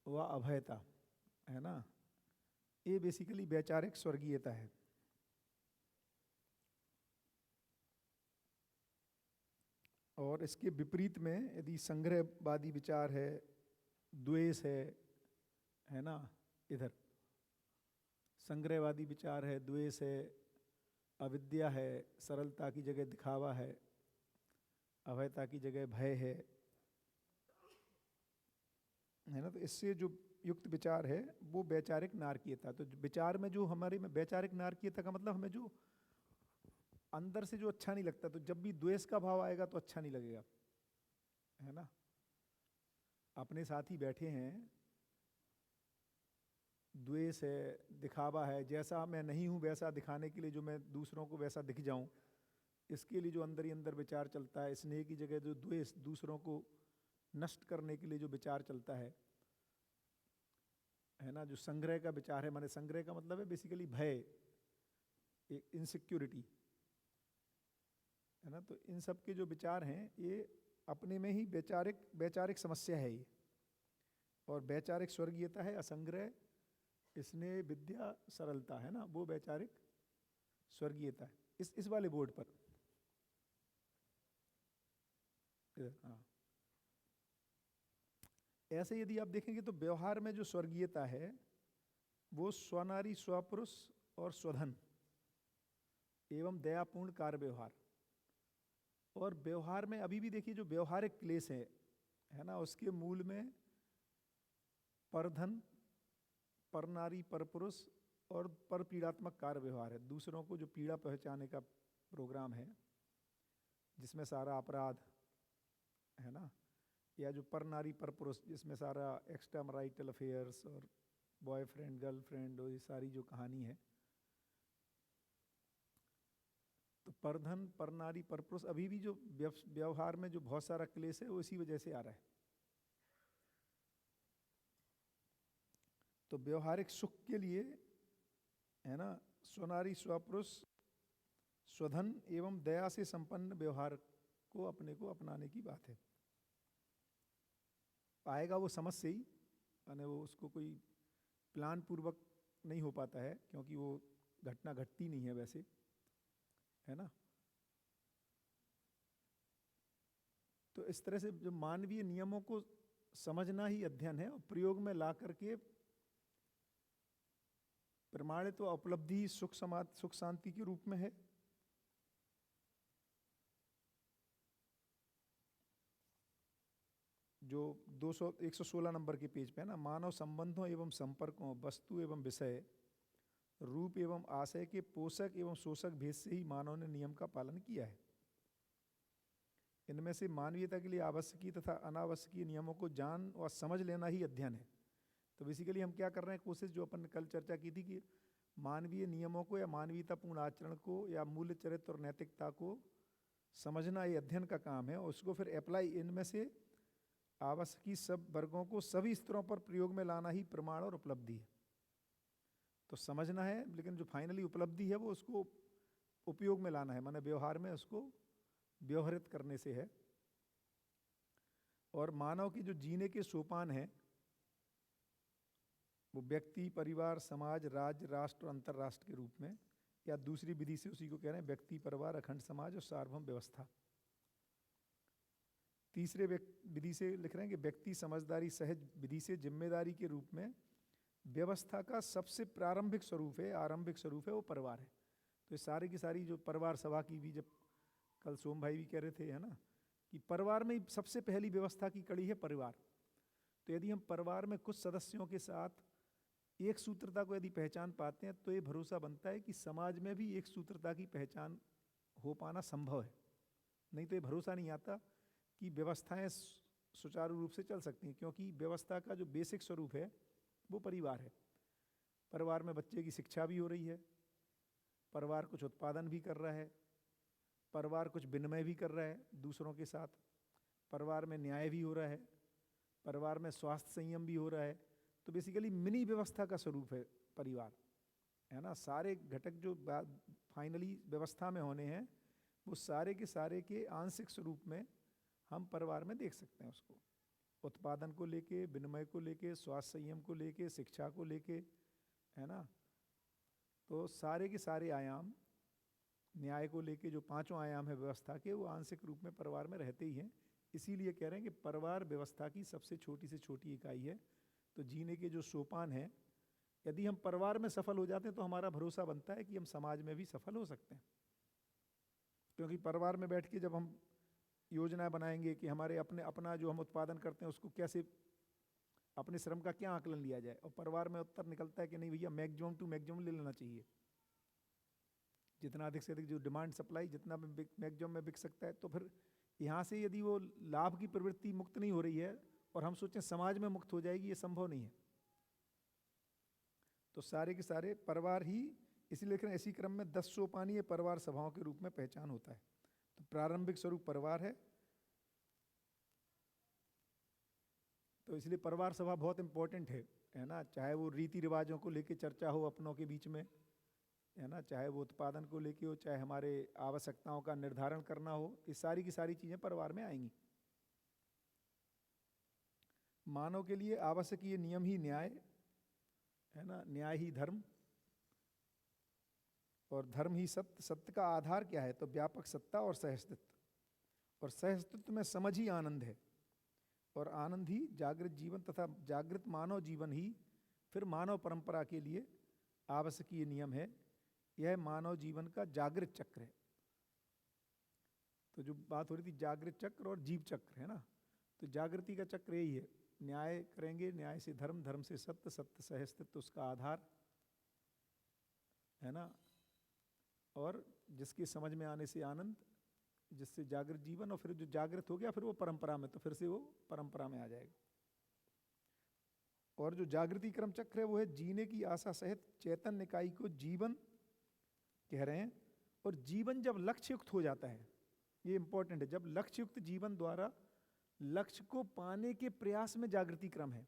व अभयता, है ना, ये बेसिकली वैचारिक स्वर्गीयता है। और इसके विपरीत में यदि संग्रहवादी विचार है, द्वेष है ना, इधर संग्रहवादी विचार है, द्वेष है, अविद्या है, सरलता की जगह दिखावा है, अभयता की जगह भय है ना, तो इससे जो युक्त विचार है वो वैचारिक नारकीयता। तो विचार में जो हमारे में वैचारिक नारकीयता का मतलब हमें जो अंदर से जो अच्छा नहीं लगता, तो जब भी द्वेष का भाव आएगा तो अच्छा नहीं लगेगा, है ना। अपने साथ ही बैठे हैं, द्वेष है, दिखावा है, जैसा मैं नहीं हूं वैसा दिखाने के लिए, जो मैं दूसरों को वैसा दिख जाऊं, इसके लिए जो अंदर ही अंदर विचार चलता है, स्नेह की जगह जो द्वेष, दूसरों को नष्ट करने के लिए जो विचार चलता है ना, जो संग्रह का विचार है, माने संग्रह का मतलब है बेसिकली भय, इनसिक्योरिटी, है ना। तो इन सब के जो विचार हैं ये अपने में ही वैचारिक वैचारिक समस्या है ये। और वैचारिक स्वर्गीयता है असंग्रह, स्नेह, विद्या, सरलता, है ना, वो वैचारिक स्वर्गीयता है इस वाले बोर्ड पर। हाँ, ऐसे यदि आप देखेंगे तो व्यवहार में जो स्वर्गीयता है वो स्वनारी, स्वपुरुष और स्वधन एवं दयापूर्ण कार्य व्यवहार। और व्यवहार में अभी भी देखिए जो व्यवहारिक क्लेश है ना, उसके मूल में परधन, परनारी, परपुरुष और पर पीड़ात्मक कार्य व्यवहार है। दूसरों को जो पीड़ा पहुंचाने का प्रोग्राम है, जिसमें सारा अपराध, है ना, या जो पर नारी पर पुरुष, जिसमें सारा एक्स्ट्रा मैरिटल अफेयर्स और बॉयफ्रेंड, गर्लफ्रेंड और ये सारी जो कहानी है। तो परधन, पर नारी, पर पुरुष अभी भी जो व्यवहार में जो बहुत सारा क्लेश है वो इसी वजह से आ रहा है। तो व्यवहारिक सुख के लिए, है ना, स्वनारी, स्वपुरुष, स्वधन एवं दया से संपन्न व्यवहार को अपने को अपनाने की बात है। आएगा वो समझ से ही, यानी वो उसको कोई प्लान पूर्वक नहीं हो पाता है, क्योंकि वो घटना घटती नहीं है वैसे, है ना। तो इस तरह से जो मानवीय नियमों को समझना ही अध्ययन है, और प्रयोग में ला करके प्रमाणित व उपलब्धि सुख समाज, सुख शांति के रूप में है। जो 116 नंबर के पेज पे है ना, मानव संबंधों एवं संपर्कों, वस्तु एवं विषय, रूप एवं आशय के पोषक एवं शोषक भेद से ही मानव ने नियम का पालन किया है। इनमें से मानवीयता के लिए आवश्यकीय तथा अनावश्यकीय नियमों को जान और समझ लेना ही अध्ययन है। तो बेसिकली हम क्या कर रहे हैं, कोशिश जो अपन ने कल चर्चा की थी कि मानवीय नियमों को या मानवीयतापूर्ण आचरण को या मूल्य, चरित्र और नैतिकता को समझना ये अध्ययन का काम है, और उसको फिर अप्लाई, इनमें से आवश्यकी सब वर्गों को सभी स्तरों पर प्रयोग में लाना ही प्रमाण और उपलब्धि है। तो समझना है, लेकिन जो फाइनली उपलब्धि है वो उसको उपयोग में लाना है, माने व्यवहार में उसको व्यवहारित करने से है। और मानव की जो जीने के सोपान हैं वो व्यक्ति, परिवार, समाज, राज्य, राष्ट्र और अंतर्राष्ट्र के रूप में, या दूसरी विधि से उसी को कह रहे हैं व्यक्ति, परिवार, अखंड समाज और सार्वभौम व्यवस्था। तीसरे विधि से लिख रहे हैं कि व्यक्ति, समझदारी, सहज विधि से जिम्मेदारी के रूप में व्यवस्था का सबसे प्रारंभिक स्वरूप है, आरंभिक स्वरूप है वो परिवार है। तो ये सारी की सारी जो परिवार सभा की भी, जब कल सोम भाई भी कह रहे थे, है ना, कि परिवार में सबसे पहली व्यवस्था की कड़ी है परिवार। तो यदि हम परिवार में कुछ सदस्यों के साथ एक सूत्रता को यदि पहचान पाते हैं, तो ये भरोसा बनता है कि समाज में भी एक सूत्रता की पहचान हो पाना संभव है। नहीं तो ये भरोसा नहीं आता कि व्यवस्थाएं सुचारू रूप से चल सकती हैं, क्योंकि व्यवस्था का जो बेसिक स्वरूप है वो परिवार है। परिवार में बच्चे की शिक्षा भी हो रही है, परिवार कुछ उत्पादन भी कर रहा है, परिवार कुछ विनिमय भी कर रहा है दूसरों के साथ, परिवार में न्याय भी हो रहा है, परिवार में स्वास्थ्य संयम भी हो रहा है। तो बेसिकली मिनी व्यवस्था का स्वरूप है परिवार, है ना। सारे घटक जो फाइनली व्यवस्था में होने हैं वो सारे के आंशिक स्वरूप में हम परिवार में देख सकते हैं उसको। उत्पादन को लेके, विनिमय को लेके, स्वास्थ्य संयम को लेके, शिक्षा को लेके, है ना। तो सारे के सारे आयाम न्याय को लेके, जो पांचों आयाम है व्यवस्था के, वो आंशिक रूप में परिवार में रहते ही हैं। इसीलिए कह रहे हैं कि परिवार व्यवस्था की सबसे छोटी से छोटी इकाई है। तो जीने के जो सोपान हैं, यदि हम परिवार में सफल हो जाते हैं तो हमारा भरोसा बनता है कि हम समाज में भी सफल हो सकते हैं। क्योंकि परिवार में बैठ के जब हम योजना बनाएंगे कि हमारे अपना जो हम उत्पादन करते हैं उसको कैसे, अपने श्रम का क्या आकलन लिया जाए, और परिवार में उत्तर निकलता है कि नहीं भैया मैक्सिमम टू मैक्सिमम ले लेना चाहिए, जितना अधिक से अधिक जो डिमांड सप्लाई जितना मैक्सिमम में बिक सकता है। तो फिर यहाँ से यदि वो लाभ की प्रवृत्ति मुक्त नहीं हो रही है और हम सोचें समाज में मुक्त हो जाएगी, ये संभव नहीं है। तो सारे के सारे परिवार ही, इसीलिए लिख रहे हैं इसी क्रम में 10 सोपानीय परिवार सभाओं के रूप में पहचान होता है। तो प्रारंभिक स्वरूप परिवार है। तो इसलिए परिवार सभा बहुत इंपॉर्टेंट है ना। चाहे वो रीति रिवाजों को लेके चर्चा हो अपनों के बीच में, है ना, चाहे वो उत्पादन को लेके हो, चाहे हमारे आवश्यकताओं का निर्धारण करना हो, ये सारी की सारी चीजें परिवार में आएंगी। मानव के लिए आवश्यक ये नियम ही न्याय है ना, न्याय ही धर्म और धर्म ही सत्य। सत्य का आधार क्या है? तो व्यापक सत्ता और सहअस्तित्व, और सहअस्तित्व में समझ ही आनंद है, और आनंद ही जागृत जीवन तथा जागृत मानव जीवन ही फिर मानव परंपरा के लिए आवश्यक ये नियम है। यह मानव जीवन का जागृत चक्र है। तो जो बात हो रही थी जागृत चक्र और जीव चक्र, है ना, तो जागृति का चक्र यही है। न्याय करेंगे, न्याय से धर्म, धर्म से सत्य, सत्य सहअस्तित्व उसका आधार, है ना, और जिसके समझ में आने से आनंद, जिससे जागृत जीवन, और फिर जो जागृत हो गया फिर वो परंपरा में, तो फिर से वो परंपरा में आ जाएगा। और जो जागृति क्रम चक्र है वो है जीने की आशा सहित चैतन्य इकाई को जीवन कह रहे हैं। और जीवन जब लक्ष्य युक्त हो जाता है, ये इंपॉर्टेंट है, जब लक्ष्य युक्त जीवन द्वारा लक्ष्य को पाने के प्रयास में जागृति क्रम है।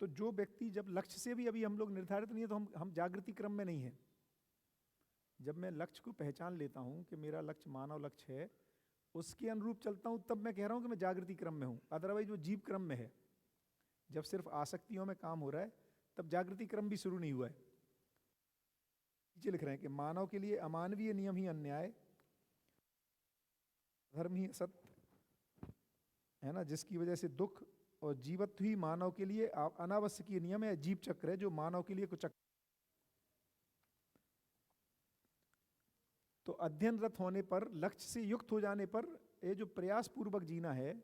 तो जो व्यक्ति जब लक्ष्य से भी अभी हम लोग निर्धारित नहीं है तो हम जागृति क्रम में नहीं है। जब मैं लक्ष्य को पहचान लेता हूं कि मेरा लक्ष्य मानव लक्ष्य है, उसके अनुरूप चलता हूं, तब मैं कह रहा हूं कि मैं जागृति क्रम में हूं। अदरवाइज वो जीव क्रम में है। जब सिर्फ आसक्तियों में काम हो रहा है तब जागृति क्रम भी शुरू नहीं हुआ है। नीचे लिख रहे हैं कि मानव के लिए अमानवीय नियम ही अन्याय, धर्म ही सत्य, है ना, जिसकी वजह से दुख और जीवत्व ही मानव के लिए अनावश्यकीय नियम है, जीव चक्र है जो मानव के लिए कुछ। तो अध्ययनरत होने पर, लक्ष्य से युक्त हो जाने पर, ये जो प्रयास पूर्वक जीना है,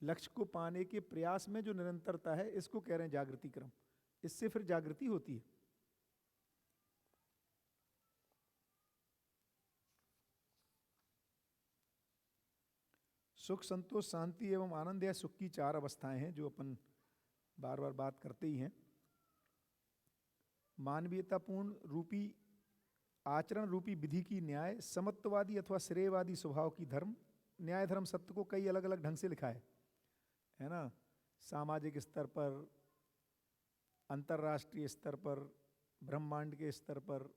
लक्ष्य को पाने के प्रयास में जो निरंतरता है, इसको कह रहे हैं जागृति क्रम। इससे फिर जागृति होती है। सुख, संतोष, शांति एवं आनंद, या सुख की 4 अवस्थाएं हैं जो अपन बार बार बात करते ही हैं। मानवीयतापूर्ण रूपी आचरण रूपी विधि की न्याय, समत्ववादी अथवा श्रेयवादी स्वभाव की धर्म। न्याय धर्म सत्य को कई अलग अलग ढंग से लिखा है ना, सामाजिक स्तर पर, अंतर्राष्ट्रीय स्तर पर, ब्रह्मांड के स्तर पर,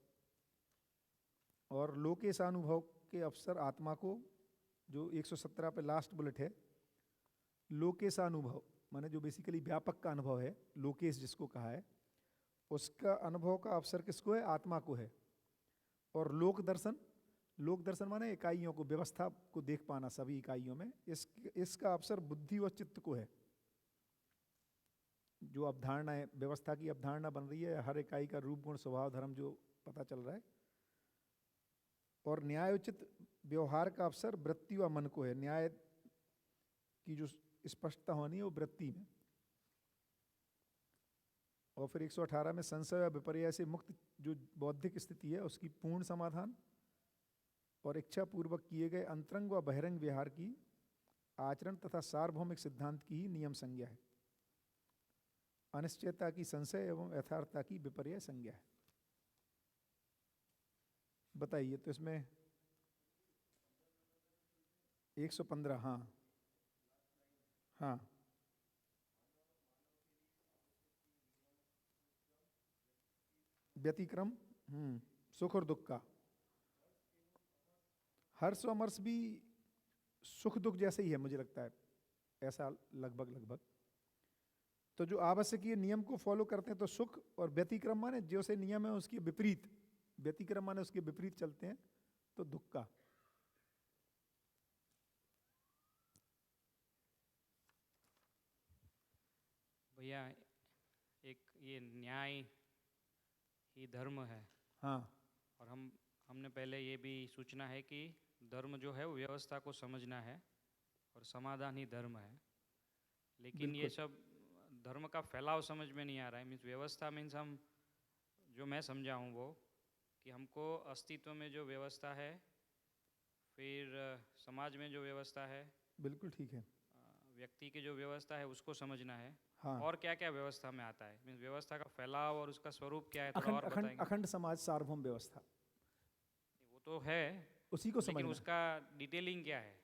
और लोकेशानुभव के अवसर आत्मा को, जो 117 पे लास्ट बुलेट है, लोकेशानुभव माने जो बेसिकली व्यापक का अनुभव है, लोकेश जिसको कहा है, उसका अनुभव का अवसर किसको है? आत्मा को है। और लोक दर्शन, लोक दर्शन माने इकाइयों को, व्यवस्था को देख पाना सभी इकाइयों में, इसका अवसर बुद्धि व चित्त को है। जो अवधारणा है, व्यवस्था की अवधारणा बन रही है, हर इकाई का रूप, गुण, स्वभाव, धर्म जो पता चल रहा है। और न्यायोचित व्यवहार का अवसर वृत्ति व मन को है। न्याय की जो स्पष्टता होनी है वो वृत्ति में। और फिर 118 में संशय व विपर्य से मुक्त जो बौद्धिक स्थिति है उसकी पूर्ण समाधान, और इच्छा पूर्वक किए गए अंतरंग व बहिरंग विहार की आचरण तथा सार्वभौमिक सिद्धांत की ही नियम संज्ञा है। अनिश्चयता की संशय एवं यथार्थता की विपर्य संज्ञा है। बताइए, तो इसमें 115, हाँ हाँ, व्यतिक्रम, सुख और दुख का, हर्ष और अमर्ष भी सुख दुख जैसे ही है मुझे लगता है, ऐसा लगभग लगभग। तो जो आवश्यकीय नियम को फॉलो करते हैं तो सुख, और व्यतिक्रम माने जो से नियम है उसके विपरीत, व्यतिक्रम माने उसके विपरीत चलते हैं तो दुख का। भैया एक ये न्याय ही धर्म है। हाँ। और हमने पहले ये भी सूचना है कि धर्म जो है वो व्यवस्था को समझना है और समाधान ही धर्म है। लेकिन ये सब धर्म का फैलाव समझ में नहीं आ रहा है। मीन्स व्यवस्था मीन्स हम जो मैं समझा हूँ वो कि हमको अस्तित्व में जो व्यवस्था है, फिर समाज में जो व्यवस्था है, बिल्कुल ठीक है, व्यक्ति की जो व्यवस्था है उसको समझना है। हाँ। और क्या क्या व्यवस्था में आता है, मीन्स व्यवस्था का फैलाव और उसका स्वरूप क्या है, थोड़ा अखंड और अखंड बताएंगे? अखंड समाज, सार्वभौम व्यवस्था, वो तो है, उसी को लेकिन समझना। उसका डिटेलिंग क्या है?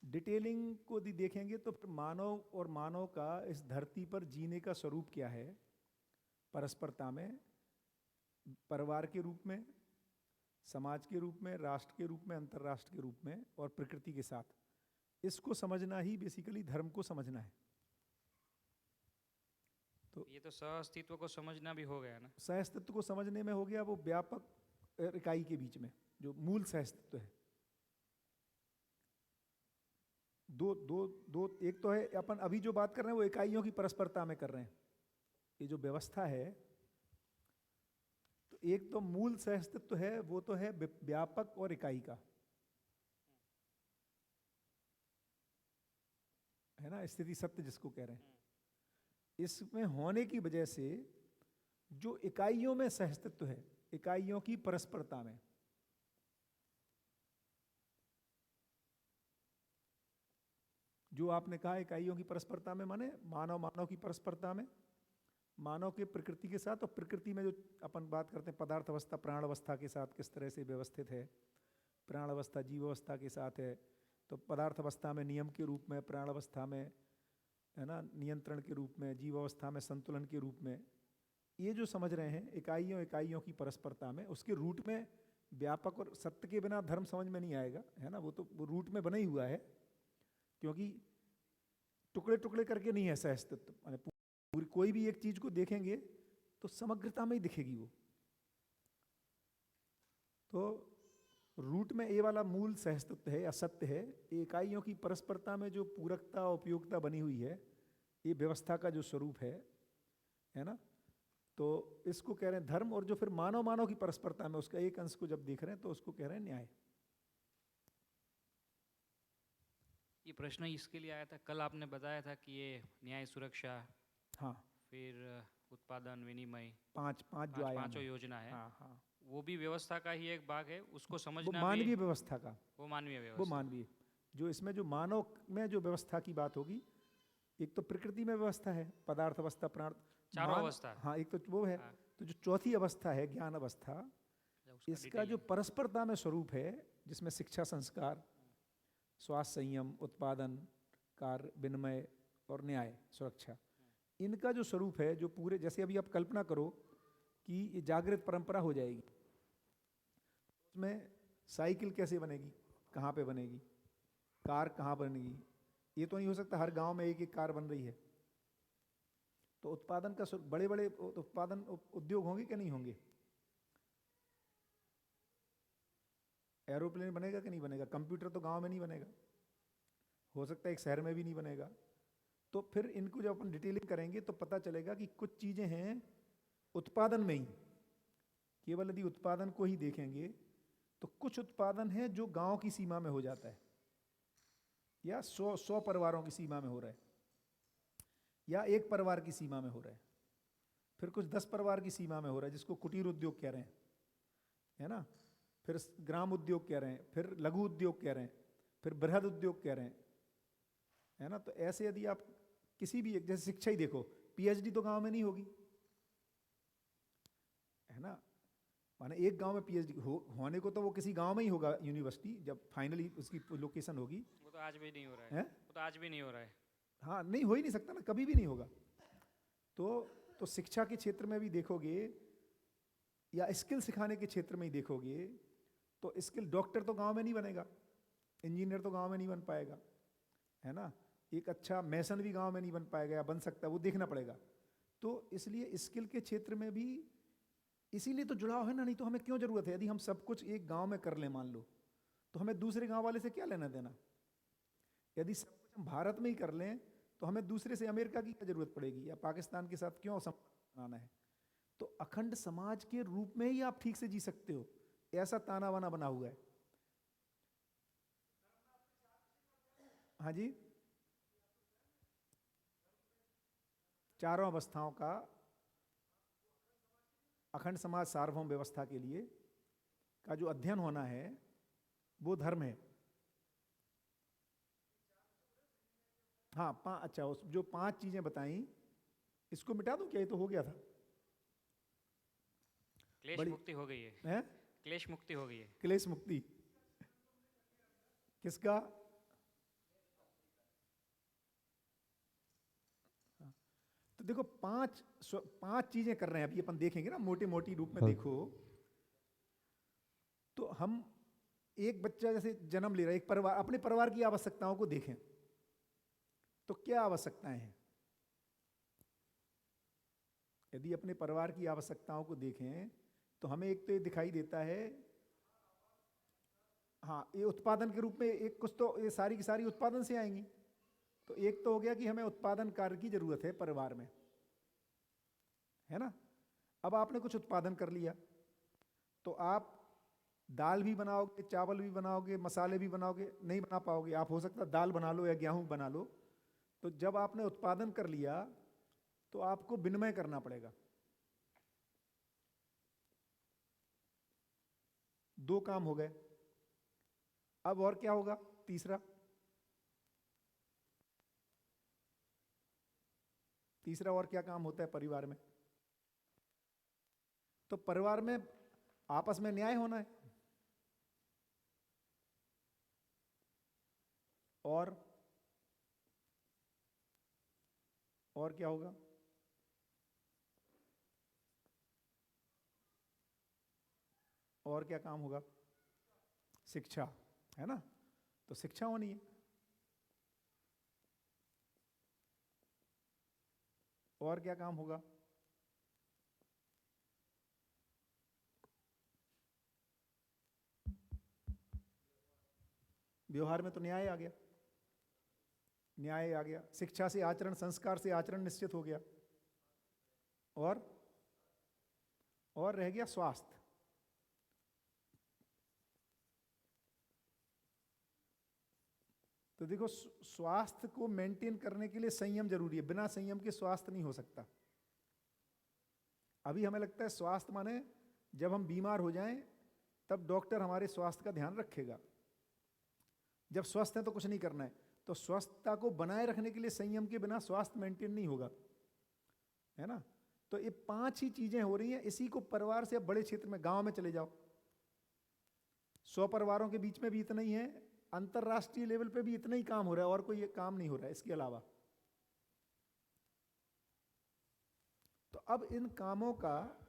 डिटेलिंग को यदि देखेंगे तो फिर मानव और मानव का इस धरती पर जीने का स्वरूप क्या है, परस्परता में, परिवार के रूप में, समाज के रूप में, राष्ट्र के रूप में, अंतर्राष्ट्र के रूप में, और प्रकृति के साथ, इसको समझना ही बेसिकली धर्म को समझना है। तो ये तो सह-अस्तित्व को समझना भी हो गया ना। सहअस्तित्व को समझने में हो गया वो व्यापक इकाई के बीच में जो मूल सहअस्तित्व है। दो दो दो एक तो है अपन अभी जो बात कर रहे हैं वो इकाइयों की परस्परता में कर रहे हैं। ये जो व्यवस्था है, तो एक तो मूल सहअस्तित्व है, वो तो है व्यापक और इकाई का, है ना, स्थिति सत्य जिसको कह रहे हैं। इसमें होने की वजह से जो इकाइयों में सहअस्तित्व है, इकाइयों की परस्परता में, जो आपने कहा इकाइयों की परस्परता में माने मानव मानव की परस्परता में, मानव के प्रकृति के साथ, और प्रकृति में जो अपन बात करते हैं पदार्थ अवस्था प्राण अवस्था के साथ किस तरह से व्यवस्थित है, प्राण अवस्था जीव अवस्था के साथ है, तो पदार्थ अवस्था में नियम के रूप में, प्राण अवस्था में है ना नियंत्रण के रूप में, जीव अवस्था में संतुलन के रूप में, ये जो समझ रहे हैं इकाइयों इकाइयों की परस्परता में, उसके रूट में व्यापक और सत्य के बिना धर्म समझ में नहीं आएगा, है ना। वो तो वो रूट में बना ही हुआ है, क्योंकि टुकड़े टुकड़े करके नहीं है सहअस्तित्व, माने पूरी कोई भी एक चीज को देखेंगे तो समग्रता में ही दिखेगी वो। तो रूट में ये वाला मूल सहअस्तित्व है या सत्य है, इकाइयों की परस्परता में जो पूरकता उपयोगिता बनी हुई है, ये व्यवस्था का जो स्वरूप है ना। तो इसको कह रहे हैं धर्म, और जो फिर मानव मानव की परस्परता में उसका एक अंश को जब देख रहे हैं तो उसको कह रहे हैं न्याय। ये प्रश्न इसके लिए आया था, कल आपने बताया था कि ये न्याय, सुरक्षा, हाँ, फिर उत्पादन, विनिमय, पांच पांचों योजना है। हाँ हाँ, वो भी व्यवस्था का ही एक भाग है, उसको वो समझना मानवीय भी। व्यवस्था का, वो मानवीय वो व्यवस्था। मानवीय, जो इसमें जो मानव में जो व्यवस्था की बात होगी, एक तो प्रकृति में व्यवस्था है, पदार्थ अवस्था प्राण, चारों अवस्था। हाँ, एक तो वो है। हाँ। तो जो चौथी अवस्था है ज्ञान अवस्था, इसका जो परस्परता में स्वरूप है, जिसमें शिक्षा, संस्कार, स्वास्थ्य, संयम, उत्पादन, कार्य, विनिमय और न्याय, सुरक्षा, इनका जो स्वरूप है, जो पूरे, जैसे अभी आप कल्पना करो कि ये जागृत परंपरा हो जाएगी, उसमें साइकिल कैसे बनेगी, कहाँ पे बनेगी, कार कहाँ बनेगी, ये तो नहीं हो सकता हर गांव में एक एक कार बन रही है। तो उत्पादन का बड़े बड़े उत्पादन उद्योग होंगे कि नहीं होंगे, एरोप्लेन बनेगा कि नहीं बनेगा, कंप्यूटर तो गांव में नहीं बनेगा, हो सकता है एक शहर में भी नहीं बनेगा। तो फिर इनको जब अपन डिटेलिंग करेंगे तो पता चलेगा कि कुछ चीजें हैं उत्पादन में ही, केवल यदि उत्पादन को ही देखेंगे तो कुछ उत्पादन है जो गांव की सीमा में हो जाता है, या 100 परिवारों की सीमा में हो रहा है, या एक परिवार की सीमा में हो रहा है, फिर कुछ 10 परिवार की सीमा में हो रहा है, जिसको कुटीर उद्योग कह रहे हैं, है ना, फिर ग्राम उद्योग कह रहे हैं, फिर लघु उद्योग कह रहे हैं, फिर बृहद उद्योग कह रहे हैं, है ना। तो ऐसे यदि आप किसी भी एक, जैसे शिक्षा ही देखो, पीएचडी तो गांव में नहीं होगी, है ना, माने एक गांव में पीएचडी होने को तो वो किसी गांव में ही होगा यूनिवर्सिटी, जब फाइनली उसकी लोकेशन होगी। वो तो आज भी नहीं हो रहा है, वो तो आज भी नहीं हो रहा है। हाँ, नहीं हो ही नहीं सकता ना, कभी भी नहीं होगा। तो शिक्षा के क्षेत्र में भी देखोगे, या स्किल सिखाने के क्षेत्र में ही देखोगे, तो स्किल डॉक्टर तो गांव में नहीं बनेगा, इंजीनियर तो गांव में नहीं बन पाएगा, है ना। एक अच्छा मैसन भी गांव में नहीं बन पाएगा, या बन सकता है, वो देखना पड़ेगा। तो इसलिए स्किल के क्षेत्र में भी इसीलिए तो जुड़ाव है ना, नहीं तो हमें क्यों जरूरत है। यदि हम सब कुछ एक गांव में कर लें मान लो, तो हमें दूसरे गांव वाले से क्या लेना देना। यदि सब कुछ हम भारत में ही कर लें तो हमें दूसरे से अमेरिका की क्या जरूरत पड़ेगी, या पाकिस्तान के साथ क्यों संबंध बनाना है। तो अखंड समाज के रूप में ही आप ठीक से जी सकते हो, ऐसा ताना बाना बना हुआ है। हाँ जी, चारों अवस्थाओं का अखंड समाज सार्वभौम व्यवस्था के लिए का जो अध्ययन होना है वो धर्म है। हाँ, अच्छा, उस जो 5 चीजें बताई, इसको मिटा दूं क्या, ये तो हो गया था। क्लेश बड़ी मुक्ति हो गई है, है क्लेश मुक्ति हो गई है। क्लेश मुक्ति किसका। तो देखो 5 चीजें कर रहे हैं, अभी अपन देखेंगे ना मोटे मोटी रूप में। देखो तो हम, एक बच्चा जैसे जन्म ले रहा है, एक परिवार अपने परिवार की आवश्यकताओं को देखें तो क्या आवश्यकताएं हैं। यदि अपने परिवार की आवश्यकताओं को देखें तो हमें एक तो ये दिखाई देता है, हाँ, ये उत्पादन के रूप में एक कुछ तो ये सारी की सारी उत्पादन से आएंगी। तो एक तो हो गया कि हमें उत्पादन कार्य की जरूरत है परिवार में, है ना। अब आपने कुछ उत्पादन कर लिया तो आप दाल भी बनाओगे, चावल भी बनाओगे, मसाले भी बनाओगे, नहीं बना पाओगे। आप हो सकता है दाल बना लो या गेहूं बना लो। तो जब आपने उत्पादन कर लिया तो आपको विनिमय करना पड़ेगा। 2 काम हो गए। अब और क्या होगा, तीसरा और क्या काम होता है परिवार में। तो परिवार में आपस में न्याय होना है, और क्या होगा, और क्या काम होगा, शिक्षा, है ना। तो शिक्षा होनी है। और क्या काम होगा, व्यवहार में तो न्याय आ गया, न्याय आ गया। शिक्षा से आचरण, संस्कार से आचरण निश्चित हो गया। और रह गया स्वास्थ्य। तो देखो, स्वास्थ्य को मेंटेन करने के लिए संयम जरूरी है, बिना संयम के स्वास्थ्य नहीं हो सकता। अभी हमें लगता है स्वास्थ्य माने जब हम बीमार हो जाएं तब डॉक्टर हमारे स्वास्थ्य का ध्यान रखेगा। जब स्वस्थ है तो कुछ नहीं करना है। तो स्वस्थता को बनाए रखने के लिए संयम के बिना स्वास्थ्य मेंटेन नहीं होगा, है ना। तो ये 5 ही चीजें हो रही हैं। इसी को परिवार से अब बड़े क्षेत्र में, गांव में चले जाओ, 100 परिवारों के बीच में भी इतना ही है, अंतरराष्ट्रीय लेवल पे भी इतना ही काम हो रहा है, और कोई काम नहीं हो रहा है इसके अलावा। तो अब इन कामों का,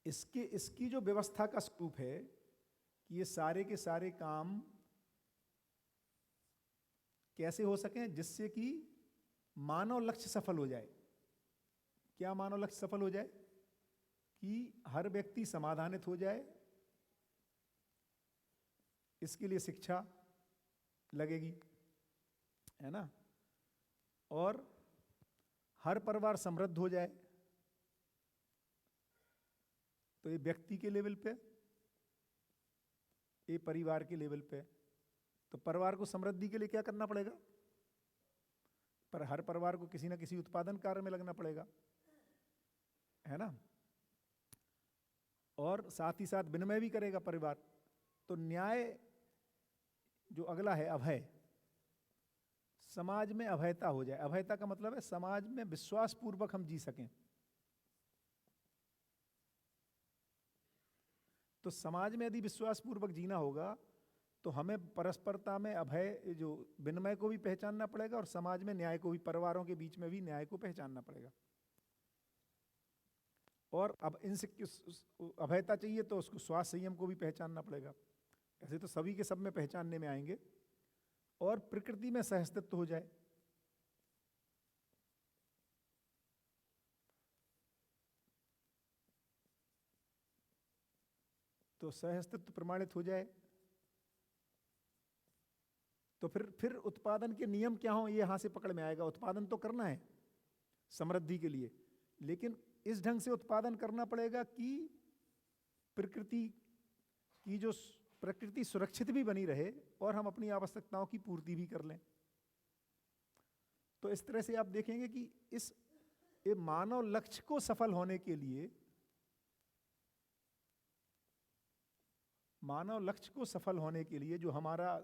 इसकी जो व्यवस्था का स्वरूप है कि ये सारे के सारे काम कैसे हो सकें जिससे कि मानव लक्ष्य सफल हो जाए। क्या मानव लक्ष्य सफल हो जाए, कि हर व्यक्ति समाधानित हो जाए। इसके लिए शिक्षा लगेगी, है ना। और हर परिवार समृद्ध हो जाए। तो ये व्यक्ति के लेवल पे, ये परिवार के लेवल पे। तो परिवार को समृद्धि के लिए क्या करना पड़ेगा, पर हर परिवार को किसी ना किसी उत्पादन कार्य में लगना पड़ेगा, है ना। और साथ ही साथ विनिमय भी करेगा परिवार। तो न्याय जो अगला है, अभय। समाज में अभयता हो जाए। अभयता का मतलब है समाज में विश्वास पूर्वक हम जी सकें। तो समाज में यदि विश्वास पूर्वक जीना होगा तो हमें परस्परता में अभय, जो विनिमय को भी पहचानना पड़ेगा, और समाज में न्याय को भी, परिवारों के बीच में भी न्याय को पहचानना पड़ेगा। और अब इनसे अभयता चाहिए तो उसको स्वास्थ्य संयम को भी पहचानना पड़ेगा। ऐसे तो सभी के सब में पहचानने में आएंगे, और प्रकृति में सहअस्तित्व हो जाए, तो सहअस्तित्व प्रमाणित हो जाए, तो फिर उत्पादन के नियम क्या हो ये यहां से पकड़ में आएगा। उत्पादन तो करना है समृद्धि के लिए, लेकिन इस ढंग से उत्पादन करना पड़ेगा कि प्रकृति सुरक्षित भी बनी रहे और हम अपनी आवश्यकताओं की पूर्ति भी कर लें। तो इस तरह से आप देखेंगे कि इस मानव लक्ष्य को सफल होने के लिए, मानव लक्ष्य को सफल होने के लिए जो हमारा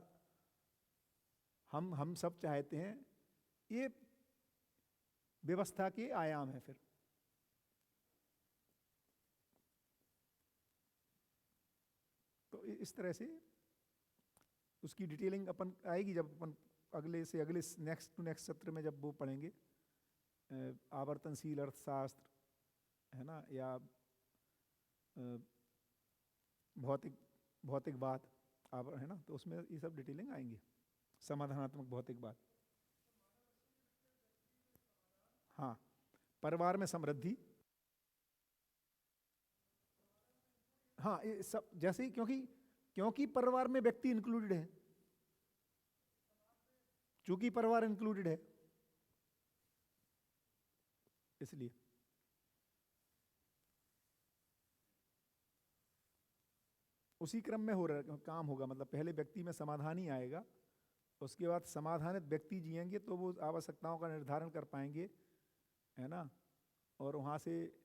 हम सब चाहते हैं, ये व्यवस्था के आयाम है। फिर तो इस तरह से उसकी डिटेलिंग अपन आएगी जब अपन अगले नेक्स्ट टू नेक्स्ट सत्र में जब वो पढ़ेंगे, आवर्तनशील अर्थशास्त्र है ना, या भौतिकवाद है ना, तो उसमें ये सब डिटेलिंग आएंगे, समाधानात्मक भौतिकवाद। हाँ, परिवार में समृद्धि, हाँ ये सब जैसे ही, क्योंकि परिवार में व्यक्ति इंक्लूडेड है, चूंकि परिवार इंक्लूडेड है इसलिए। उसी क्रम में हो रहा काम होगा, मतलब पहले व्यक्ति में समाधान ही आएगा, उसके बाद समाधानित व्यक्ति जिएंगे तो वो आवश्यकताओं का निर्धारण कर पाएंगे, है ना, और वहां से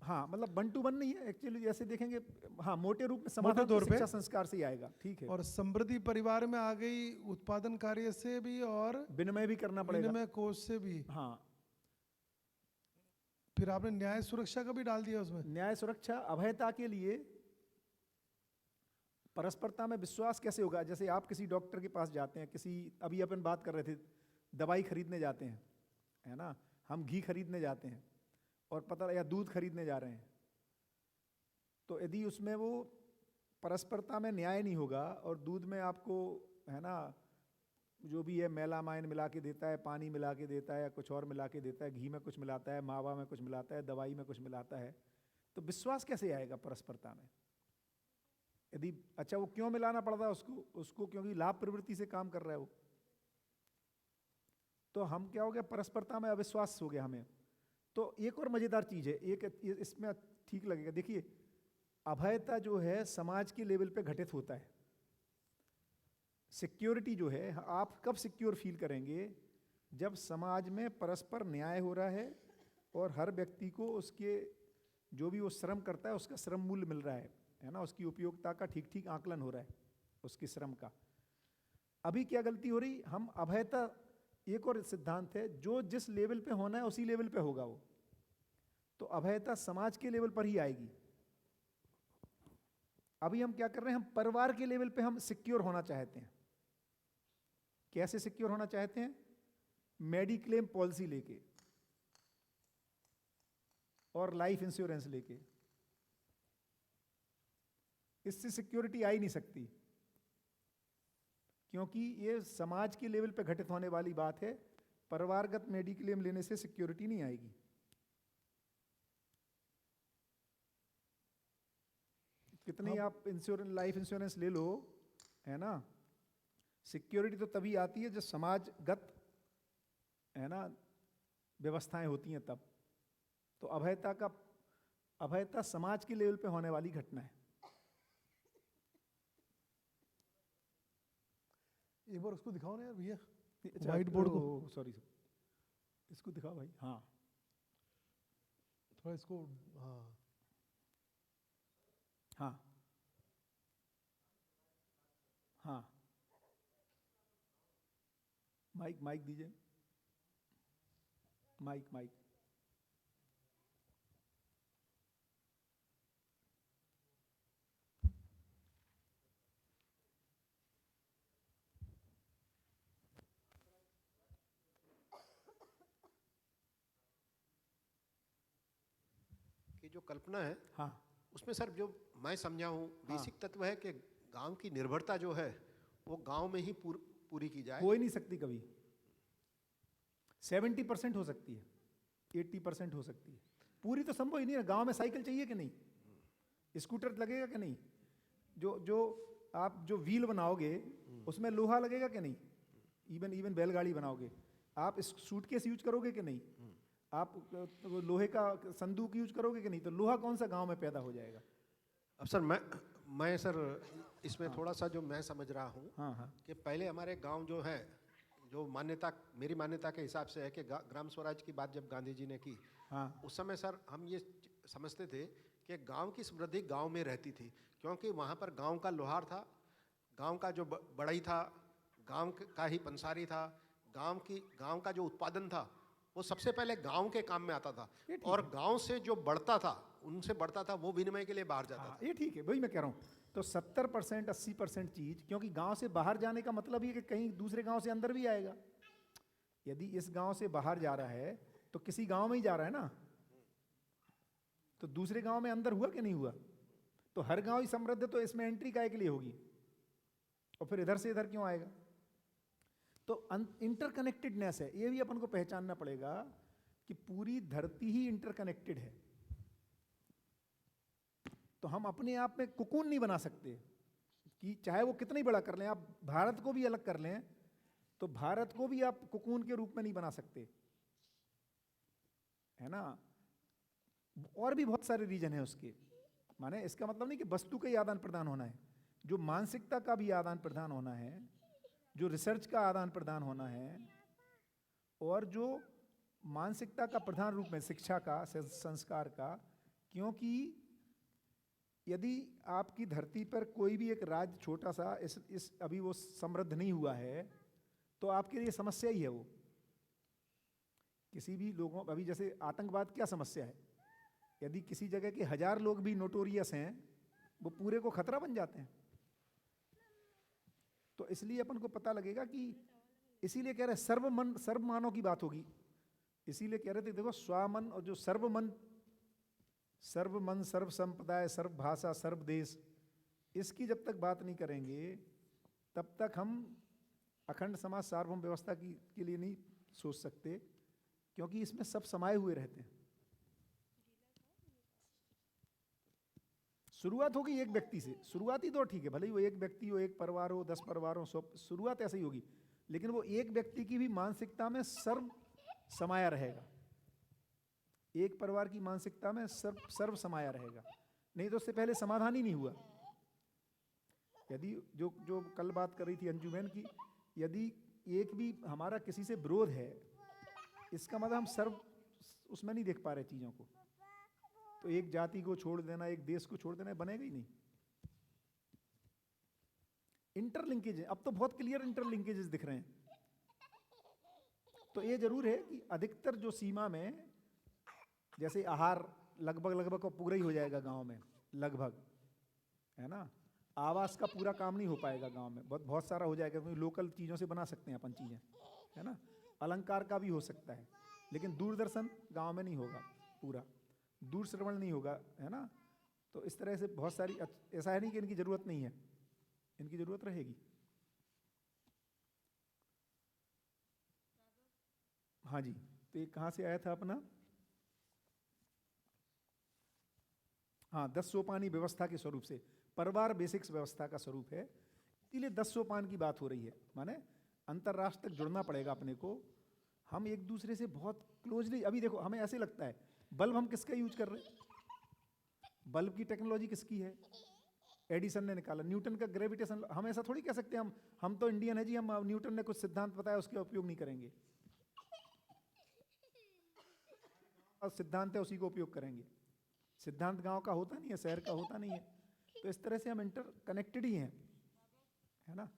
हाँ, मतलब 1 to 1 नहीं है एक्चुअली, जैसे देखेंगे हाँ मोटे रूप में समाधान तो शिक्षा संस्कार से ही आएगा, ठीक है। और समृद्धि परिवार में आ गई, उत्पादन कार्य से भी और विनिमय भी करना पड़ेगा, विनिमय कोष से भी। हाँ, फिर आपने न्याय सुरक्षा का भी डाल दिया उसमें। न्याय सुरक्षा अभयता के लिए परस्परता में विश्वास कैसे होगा। जैसे आप किसी डॉक्टर के पास जाते हैं, अभी अपन बात कर रहे थे, दवाई खरीदने जाते हैं, है ना, हम घी खरीदने जाते हैं और या दूध खरीदने जा रहे हैं, तो यदि उसमें वो परस्परता में न्याय नहीं होगा और दूध में आपको, है ना, जो भी है मेलामाइन मिला के देता है, पानी मिला के देता है, या कुछ और मिला के देता है, घी में कुछ मिलाता है, मावा में कुछ मिलाता है, दवाई में कुछ मिलाता है, तो विश्वास कैसे आएगा परस्परता में। यदि अच्छा वो क्यों मिलाना पड़ रहा है उसको क्योंकि लाभ प्रवृत्ति से काम कर रहा है वो, तो हम क्या हो गया, परस्परता में अविश्वास हो गया हमें। तो एक और मजेदार चीज है, एक इसमें ठीक लगेगा, देखिए अभयता जो है समाज के लेवल पे घटित होता है। सिक्योरिटी जो है, आप कब सिक्योर फील करेंगे, जब समाज में परस्पर न्याय हो रहा है और हर व्यक्ति को उसके जो भी वो श्रम करता है उसका श्रम मूल्य मिल रहा है ना, उसकी उपयोगिता का ठीक ठीक आकलन हो रहा है उसके श्रम का। अभी क्या गलती हो रही, हम अभयता, एक और सिद्धांत है, जो जिस लेवल पे होना है उसी लेवल पे होगा वो, तो अभयता समाज के लेवल पर ही आएगी। अभी हम क्या कर रहे हैं, हम परिवार के लेवल पे हम सिक्योर होना चाहते हैं। कैसे सिक्योर होना चाहते हैं, मेडिक्लेम पॉलिसी लेके और लाइफ इंश्योरेंस लेके, इससे सिक्योरिटी आ ही नहीं सकती, क्योंकि ये समाज के लेवल पे घटित होने वाली बात है। परिवारगत मेडिक्लेम लेने से सिक्योरिटी नहीं आएगी। कितनी आप लाइफ इंश्योरेंस ले लो, है ना, सिक्योरिटी तो तभी आती है जब समाजगत, है ना, व्यवस्थाएं होती हैं तब। तो अभयता समाज के लेवल पे होने वाली घटना है। एक बार उसको दिखाओ ना यार भैया, अच्छा, व्हाइट बोर्ड को। सॉरी, इसको दिखाओ भाई। हाँ, थोड़ा इसको, हाँ हाँ हाँ, माइक दीजिए, माइक। की जो कल्पना है, हाँ, उसमें सर जो मैं समझा हूँ बेसिक तत्व है कि गांव की निर्भरता जो है वो गांव में ही पूरी की जाए। हो ही नहीं सकती कभी। 70% हो सकती है, 80% हो सकती है, पूरी तो संभव ही नहीं है। गांव में साइकिल चाहिए कि नहीं, स्कूटर लगेगा कि नहीं, जो आप जो व्हील बनाओगे उसमें लोहा लगेगा कि नहीं, इवन बैलगाड़ी बनाओगे आप सूटकेस यूज करोगे कि नहीं, आप वो लोहे का संदूक यूज करोगे कि नहीं, तो लोहा कौन सा गांव में पैदा हो जाएगा। अब सर मैं सर इसमें थोड़ा सा जो मैं समझ रहा हूँ हाँ कि पहले हमारे गांव जो है, जो मान्यता मेरी मान्यता के हिसाब से है कि ग्राम स्वराज की बात जब गांधी जी ने की, हाँ उस समय सर हम ये समझते थे कि गांव की समृद्धि गांव में रहती थी, क्योंकि वहाँ पर गांव का लोहार था, गांव का जो बढ़ई था, गांव का ही पंसारी था, गांव का जो उत्पादन था वो सबसे पहले गांव के काम में आता था, और गांव से जो बढ़ता था उनसे बढ़ता था वो विनिमय के लिए बाहर जाता था। ये ठीक है, वही मैं कह रहा हूँ। तो 70% 80% चीज, क्योंकि गांव से बाहर जाने का मतलब ये कि कहीं दूसरे गांव से अंदर भी आएगा। यदि इस गांव से बाहर जा रहा है तो किसी गांव में ही जा रहा है ना, तो दूसरे गांव में अंदर हुआ कि नहीं हुआ। तो हर गांव ही समृद्ध, तो इसमें एंट्री काहे के लिए होगी, और फिर इधर से इधर क्यों आएगा। तो इंटरकनेक्टेडनेस है, ये भी अपन को पहचानना पड़ेगा कि पूरी धरती ही इंटरकनेक्टेड है। तो हम अपने आप में कुकून नहीं बना सकते कि चाहे वो कितना ही बड़ा कर लें, आप भारत को भी अलग कर लें तो भारत को भी आप कुकून के रूप में नहीं बना सकते, है ना। और भी बहुत सारे रीजन है उसके, माने इसका मतलब नहीं कि वस्तु का ही आदान प्रदान होना है, जो मानसिकता का भी आदान प्रदान होना है, जो रिसर्च का आदान प्रदान होना है, और जो मानसिकता का प्रधान रूप में शिक्षा का, संस्कार का। क्योंकि यदि आपकी धरती पर कोई भी एक राज्य छोटा सा इस अभी वो समृद्ध नहीं हुआ है तो आपके लिए समस्या ही है वो। किसी भी लोगों, अभी जैसे आतंकवाद क्या समस्या है, यदि किसी जगह के 1000 लोग भी नोटोरियस हैं वो पूरे को खतरा बन जाते हैं। तो इसलिए अपन को पता लगेगा कि, इसीलिए कह रहे सर्व मानव की बात होगी, इसीलिए कह रहे थे देखो स्वामन, और जो सर्व मन सर्व संप्रदाय सर्व भाषा सर्व देश, इसकी जब तक बात नहीं करेंगे तब तक हम अखंड समाज सार्वभौम व्यवस्था के लिए नहीं सोच सकते, क्योंकि इसमें सब समाये हुए रहते हैं। शुरुआत होगी एक व्यक्ति से, शुरुआती तो ठीक है, भले ही वो एक व्यक्ति हो, एक परिवार हो, 10 परिवार हो, 100, शुरुआत ऐसे ही होगी, लेकिन वो एक व्यक्ति की भी मानसिकता में सर्व समाया रहेगा, एक परिवार की मानसिकता में सर्व समाया रहेगा, नहीं तो उससे पहले समाधान ही नहीं हुआ। यदि जो कल बात कर रही थी अंजू बहन की, यदि एक भी हमारा किसी से विरोध है, इसका मतलब हम सर्व उसमें नहीं देख पा रहे चीजों को, तो एक जाति को छोड़ देना, एक देश को छोड़ देना बनेगा ही नहीं। इंटरलिंकेज, अब तो बहुत क्लियर इंटरलिंकेजेस दिख रहे हैं। तो ये जरूर है कि अधिकतर जो सीमा में, जैसे आहार लगभग को पूरा ही हो जाएगा गांव में, लगभग, है ना। आवास का पूरा काम नहीं हो पाएगा गांव में, बहुत सारा हो जाएगा, क्योंकि लोकल चीज़ों से बना सकते हैं अपन चीज़ें, है ना। अलंकार का भी हो सकता है, लेकिन दूरदर्शन गांव में नहीं होगा पूरा, दूर श्रवण नहीं होगा, है ना। तो इस तरह से बहुत सारी, ऐसा है नहीं कि इनकी ज़रूरत नहीं है, इनकी ज़रूरत रहेगी। हाँ जी, तो ये कहाँ से आया था अपना, हाँ, 10 सोपानी व्यवस्था के स्वरूप से, परिवार बेसिक्स व्यवस्था का स्वरूप है, इसलिए 10 सोपान की बात हो रही है। माने अंतर्राष्ट्र तक जुड़ना पड़ेगा अपने को, हम एक दूसरे से बहुत क्लोजली। अभी देखो हमें ऐसे लगता है बल्ब हम किसका यूज कर रहे हैं, बल्ब की टेक्नोलॉजी किसकी है, एडिसन ने निकाला, न्यूटन का ग्रेविटेशन। हम ऐसा थोड़ी कह सकते हैं हम तो इंडियन है जी, हम न्यूटन ने कुछ सिद्धांत बताया उसका उपयोग नहीं करेंगे, और सिद्धांत है उसी को उपयोग करेंगे। सिद्धांत गांव का होता नहीं है, शहर का होता नहीं है। तो इस तरह से हम इंटर कनेक्टेड ही हैं, है ना।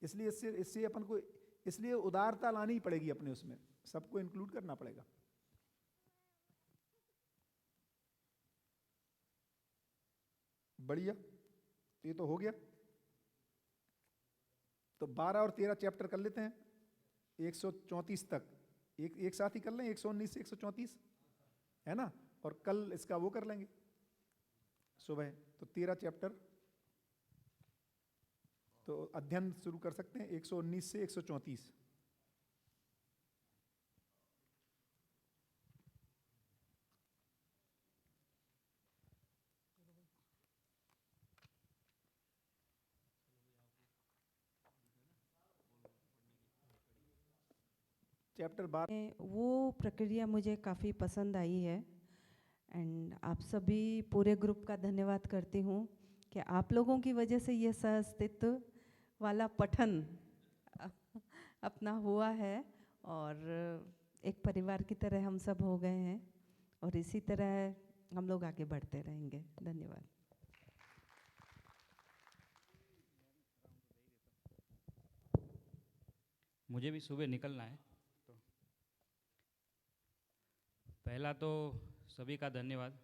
इसलिए इससे अपन को, इसलिए उदारता लानी ही पड़ेगी अपने उसमें, सबको इंक्लूड करना पड़ेगा। बढ़िया, ये तो हो गया। तो 12 और 13 चैप्टर कर लेते हैं 134 तक, एक साथ ही कर लें, 119 से 134, है ना। और कल इसका वो कर लेंगे, सुबह। तो 13 चैप्टर तो अध्ययन शुरू कर सकते हैं 119 से 134। चैप्टर 12। वो प्रक्रिया मुझे काफ़ी पसंद आई है एंड आप सभी पूरे ग्रुप का धन्यवाद करती हूँ कि आप लोगों की वजह से ये सहअस्तित्व वाला पठन अपना हुआ है और एक परिवार की तरह हम सब हो गए हैं और इसी तरह हम लोग आगे बढ़ते रहेंगे। धन्यवाद। मुझे भी सुबह निकलना है, तो पहला तो सभी का धन्यवाद।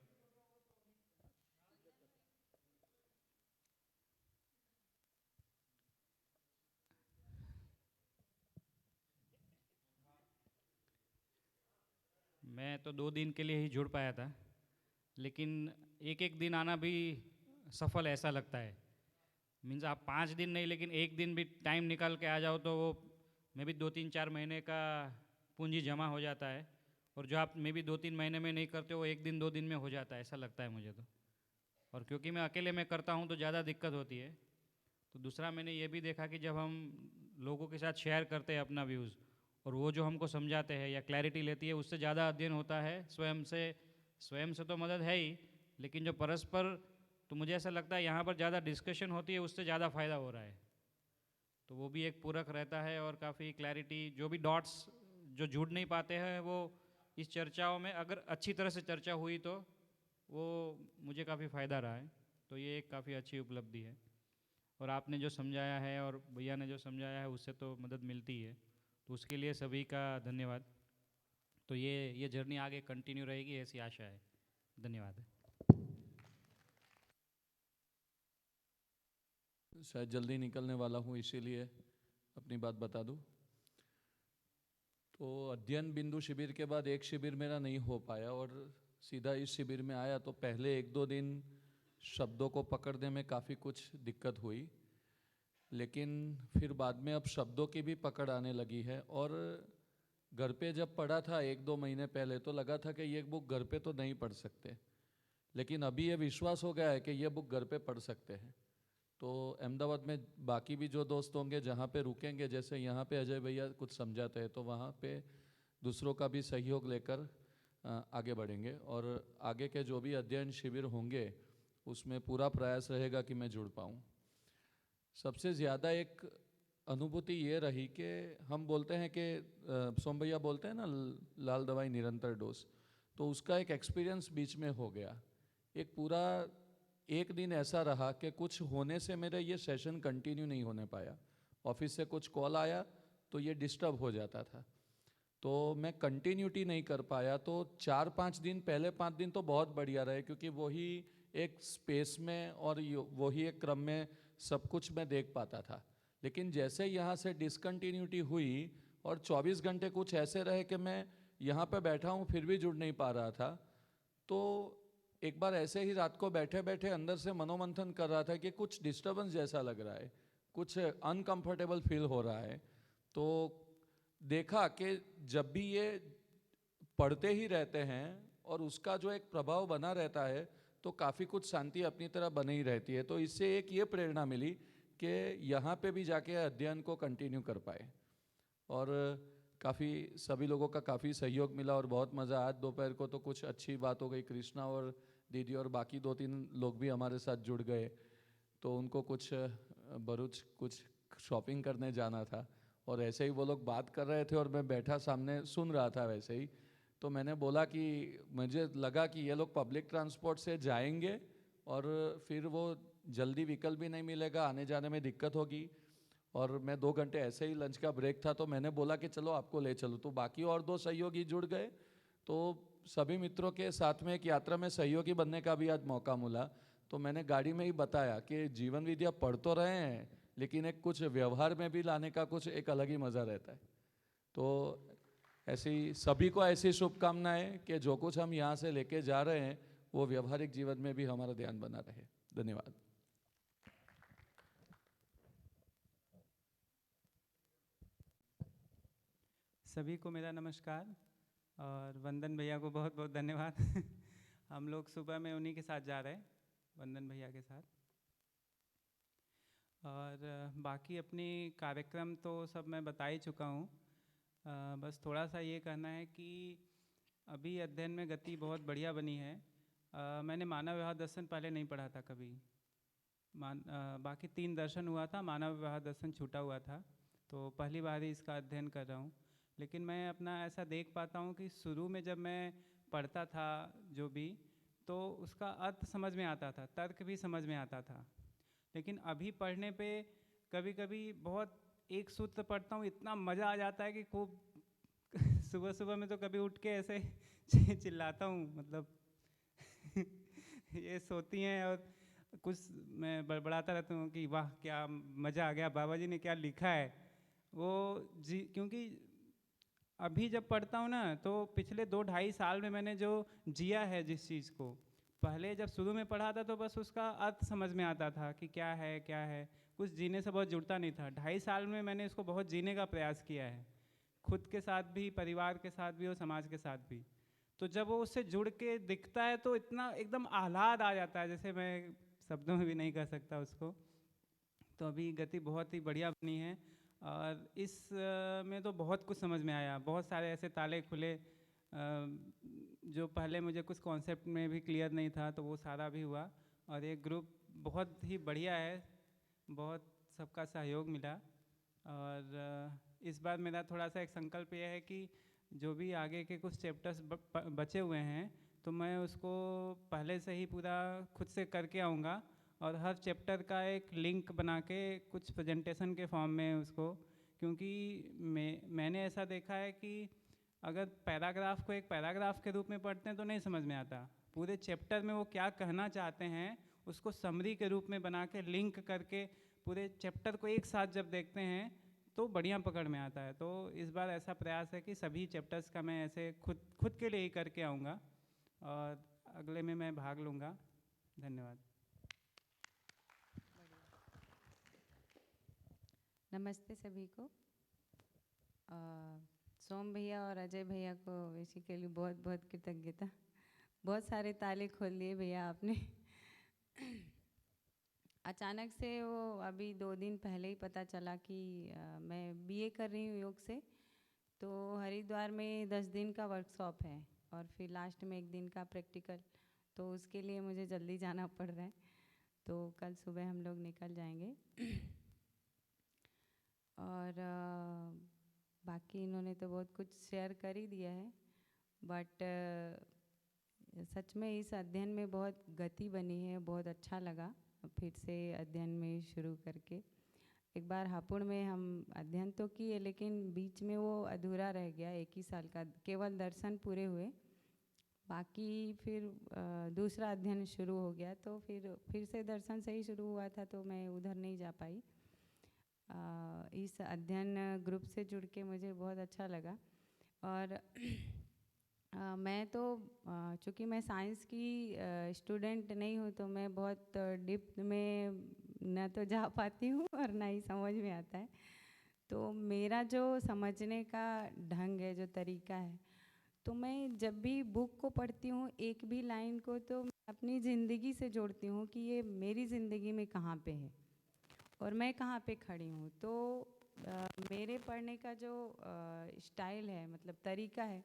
मैं तो 2 दिन के लिए ही जुड़ पाया था, लेकिन एक एक दिन आना भी सफल ऐसा लगता है। मीन्स आप 5 दिन नहीं, लेकिन एक दिन भी टाइम निकाल के आ जाओ तो वो मे भी 2-3-4 महीने का पूंजी जमा हो जाता है, और जो आप मे भी 2-3 महीने में नहीं करते वो 1 दिन 2 दिन में हो जाता है, ऐसा लगता है मुझे तो। और क्योंकि मैं अकेले में करता हूँ तो ज़्यादा दिक्कत होती है। तो दूसरा मैंने ये भी देखा कि जब हम लोगों के साथ शेयर करते हैं अपना व्यूज़, और वो जो हमको समझाते हैं या क्लैरिटी लेती है, उससे ज़्यादा अध्ययन होता है। स्वयं से तो मदद है ही, लेकिन जो परस्पर, तो मुझे ऐसा लगता है यहाँ पर ज़्यादा डिस्कशन होती है, उससे ज़्यादा फ़ायदा हो रहा है। तो वो भी एक पूरक रहता है और काफ़ी क्लैरिटी, जो भी डॉट्स जो जुड़ नहीं पाते हैं वो इस चर्चाओं में अगर अच्छी तरह से चर्चा हुई तो वो मुझे काफ़ी फ़ायदा रहा है। तो ये एक काफ़ी अच्छी उपलब्धि है, और आपने जो समझाया है और भैया ने जो समझाया है उससे तो मदद मिलती है, तो उसके लिए सभी का धन्यवाद। तो ये जर्नी आगे कंटिन्यू रहेगी ऐसी आशा है। धन्यवाद। शायद जल्दी निकलने वाला हूँ, इसीलिए अपनी बात बता दूँ। तो अध्ययन बिंदु शिविर के बाद एक शिविर मेरा नहीं हो पाया और सीधा इस शिविर में आया, तो पहले 1-2 दिन शब्दों को पकड़ने में काफ़ी कुछ दिक्कत हुई, लेकिन फिर बाद में अब शब्दों की भी पकड़ आने लगी है। और घर पे जब पढ़ा था 1-2 महीने पहले तो लगा था कि ये बुक घर पे तो नहीं पढ़ सकते, लेकिन अभी ये विश्वास हो गया है कि ये बुक घर पे पढ़ सकते हैं। तो अहमदाबाद में बाकी भी जो दोस्त होंगे जहाँ पे रुकेंगे, जैसे यहाँ पे अजय भैया कुछ समझाते हैं, तो वहाँ पे दूसरों का भी सहयोग लेकर आगे बढ़ेंगे। और आगे के जो भी अध्ययन शिविर होंगे उसमें पूरा प्रयास रहेगा कि मैं जुड़ पाऊँ। सबसे ज़्यादा एक अनुभूति ये रही कि हम बोलते हैं कि सोम भैया बोलते हैं ना, लाल दवाई निरंतर डोज, तो उसका एक एक्सपीरियंस बीच में हो गया। एक पूरा एक दिन ऐसा रहा कि कुछ होने से मेरा ये सेशन कंटिन्यू नहीं होने पाया। ऑफिस से कुछ कॉल आया तो ये डिस्टर्ब हो जाता था, तो मैं कंटिन्यूटी नहीं कर पाया। तो 4-5 दिन, पहले 5 दिन तो बहुत बढ़िया रहे, क्योंकि वही एक स्पेस में और वही एक क्रम में सब कुछ मैं देख पाता था। लेकिन जैसे यहाँ से डिसकंटिन्यूटी हुई और 24 घंटे कुछ ऐसे रहे कि मैं यहाँ पे बैठा हूँ फिर भी जुड़ नहीं पा रहा था, तो एक बार ऐसे ही रात को बैठे बैठे अंदर से मनोमंथन कर रहा था कि कुछ डिस्टर्बेंस जैसा लग रहा है, कुछ अनकंफर्टेबल फील हो रहा है। तो देखा कि जब भी ये पढ़ते ही रहते हैं और उसका जो एक प्रभाव बना रहता है, तो काफ़ी कुछ शांति अपनी तरह बनी ही रहती है। तो इससे एक ये प्रेरणा मिली कि यहाँ पे भी जाके अध्ययन को कंटिन्यू कर पाए, और काफ़ी सभी लोगों का काफ़ी सहयोग मिला और बहुत मज़ा। आज दोपहर को तो कुछ अच्छी बात हो गई, कृष्णा और दीदी और बाकी 2-3 लोग भी हमारे साथ जुड़ गए, तो उनको कुछ भरूच कुछ शॉपिंग करने जाना था, और ऐसे ही वो लोग बात कर रहे थे और मैं बैठा सामने सुन रहा था वैसे ही। तो मैंने बोला कि मुझे लगा कि ये लोग पब्लिक ट्रांसपोर्ट से जाएंगे और फिर वो जल्दी विकल्प भी नहीं मिलेगा, आने जाने में दिक्कत होगी, और मैं 2 घंटे ऐसे ही लंच का ब्रेक था, तो मैंने बोला कि चलो आपको ले चलूँ। तो बाकी और 2 सहयोगी जुड़ गए, तो सभी मित्रों के साथ में एक यात्रा में सहयोगी बनने का भी आज मौका मिला। तो मैंने गाड़ी में ही बताया कि जीवन विद्या पढ़ तो रहे हैं, लेकिन एक कुछ व्यवहार में भी लाने का कुछ एक अलग ही मज़ा रहता है। तो ऐसी सभी को ऐसी शुभकामनाएं कि जो कुछ हम यहाँ से लेके जा रहे हैं वो व्यवहारिक जीवन में भी हमारा ध्यान बना रहे। धन्यवाद। सभी को मेरा नमस्कार और वंदन भैया को बहुत बहुत धन्यवाद। हम लोग सुबह में उन्हीं के साथ जा रहे हैं, वंदन भैया के साथ। और बाकी अपनी कार्यक्रम तो सब मैं बता ही चुका हूँ। बस थोड़ा सा ये कहना है कि अभी अध्ययन में गति बहुत बढ़िया बनी है। मैंने मानव व्यवहार दर्शन पहले नहीं पढ़ा था कभी। बाकी 3 दर्शन हुआ था, मानव व्यवहार दर्शन छूटा हुआ था, तो पहली बार ही इसका अध्ययन कर रहा हूँ। लेकिन मैं अपना ऐसा देख पाता हूँ कि शुरू में जब मैं पढ़ता था जो भी, तो उसका अर्थ समझ में आता था, तर्क भी समझ में आता था। लेकिन अभी पढ़ने पे कभी कभी बहुत एक सूत्र पढ़ता हूँ, इतना मज़ा आ जाता है कि खूब सुबह सुबह में तो कभी उठ के ऐसे चिल्लाता हूँ, मतलब ये सोती हैं और कुछ मैं बड़बड़ाता रहता हूँ कि वाह क्या मज़ा आ गया, बाबा जी ने क्या लिखा है वो जी। क्योंकि अभी जब पढ़ता हूँ ना, तो पिछले 2-2.5 साल में मैंने जो जिया है जिस चीज़ को, पहले जब शुरू में पढ़ा था तो बस उसका अर्थ समझ में आता था कि क्या है, कुछ जीने से बहुत जुड़ता नहीं था। 2.5 साल में मैंने इसको बहुत जीने का प्रयास किया है, खुद के साथ भी, परिवार के साथ भी और समाज के साथ भी। तो जब वो उससे जुड़ के दिखता है तो इतना एकदम आह्लाद आ जाता है, जैसे मैं शब्दों में भी नहीं कह सकता उसको। तो अभी गति बहुत ही बढ़िया बनी है और इस में तो बहुत कुछ समझ में आया, बहुत सारे ऐसे ताले खुले जो पहले मुझे कुछ कॉन्सेप्ट में भी क्लियर नहीं था, तो वो सारा भी हुआ। और ये ग्रुप बहुत ही बढ़िया है, बहुत सबका सहयोग मिला। और इस बार मेरा थोड़ा सा एक संकल्प ये है कि जो भी आगे के कुछ चैप्टर्स बचे हुए हैं, तो मैं उसको पहले से ही पूरा खुद से करके आऊँगा और हर चैप्टर का एक लिंक बना के कुछ प्रेजेंटेशन के फॉर्म में उसको, क्योंकि मैंने ऐसा देखा है कि अगर पैराग्राफ को एक पैराग्राफ के रूप में पढ़ते हैं तो नहीं समझ में आता। पूरे चैप्टर में वो क्या कहना चाहते हैं उसको समरी के रूप में बना के लिंक करके पूरे चैप्टर को एक साथ जब देखते हैं तो बढ़िया पकड़ में आता है। तो इस बार ऐसा प्रयास है कि सभी चैप्टर्स का मैं ऐसे खुद के लिए ही करके आऊँगा और अगले में मैं भाग लूँगा। धन्यवाद। नमस्ते सभी को। सोम भैया और अजय भैया को बेसिकली बहुत बहुत कृतज्ञता। बहुत सारे ताले खोल लिए भैया आपने। अचानक से वो अभी 2 दिन पहले ही पता चला कि मैं बीए कर रही हूँ योग से। तो हरिद्वार में 10 दिन का वर्कशॉप है और फिर लास्ट में 1 दिन का प्रैक्टिकल, तो उसके लिए मुझे जल्दी जाना पड़ रहा है। तो कल सुबह हम लोग निकल जाएंगे। और बाकी इन्होंने तो बहुत कुछ शेयर कर ही दिया है, बट सच में इस अध्ययन में बहुत गति बनी है, बहुत अच्छा लगा फिर से अध्ययन में शुरू करके। एक बार हापुड़ में हम अध्ययन तो किए, लेकिन बीच में वो अधूरा रह गया, 1 ही साल का केवल दर्शन पूरे हुए, बाकी फिर दूसरा अध्ययन शुरू हो गया। तो फिर से दर्शन से ही शुरू हुआ था, तो मैं उधर नहीं जा पाई। इस अध्ययन ग्रुप से जुड़ के मुझे बहुत अच्छा लगा। और मैं तो चूँकि मैं साइंस की स्टूडेंट नहीं हूँ, तो मैं बहुत डीप में न तो जा पाती हूँ और ना ही समझ में आता है। तो मेरा जो समझने का ढंग है, जो तरीका है, तो मैं जब भी बुक को पढ़ती हूँ, एक भी लाइन को तो मैं अपनी ज़िंदगी से जोड़ती हूँ कि ये मेरी ज़िंदगी में कहाँ पे है और मैं कहाँ पे खड़ी हूँ। तो मेरे पढ़ने का जो स्टाइल है, मतलब तरीका है,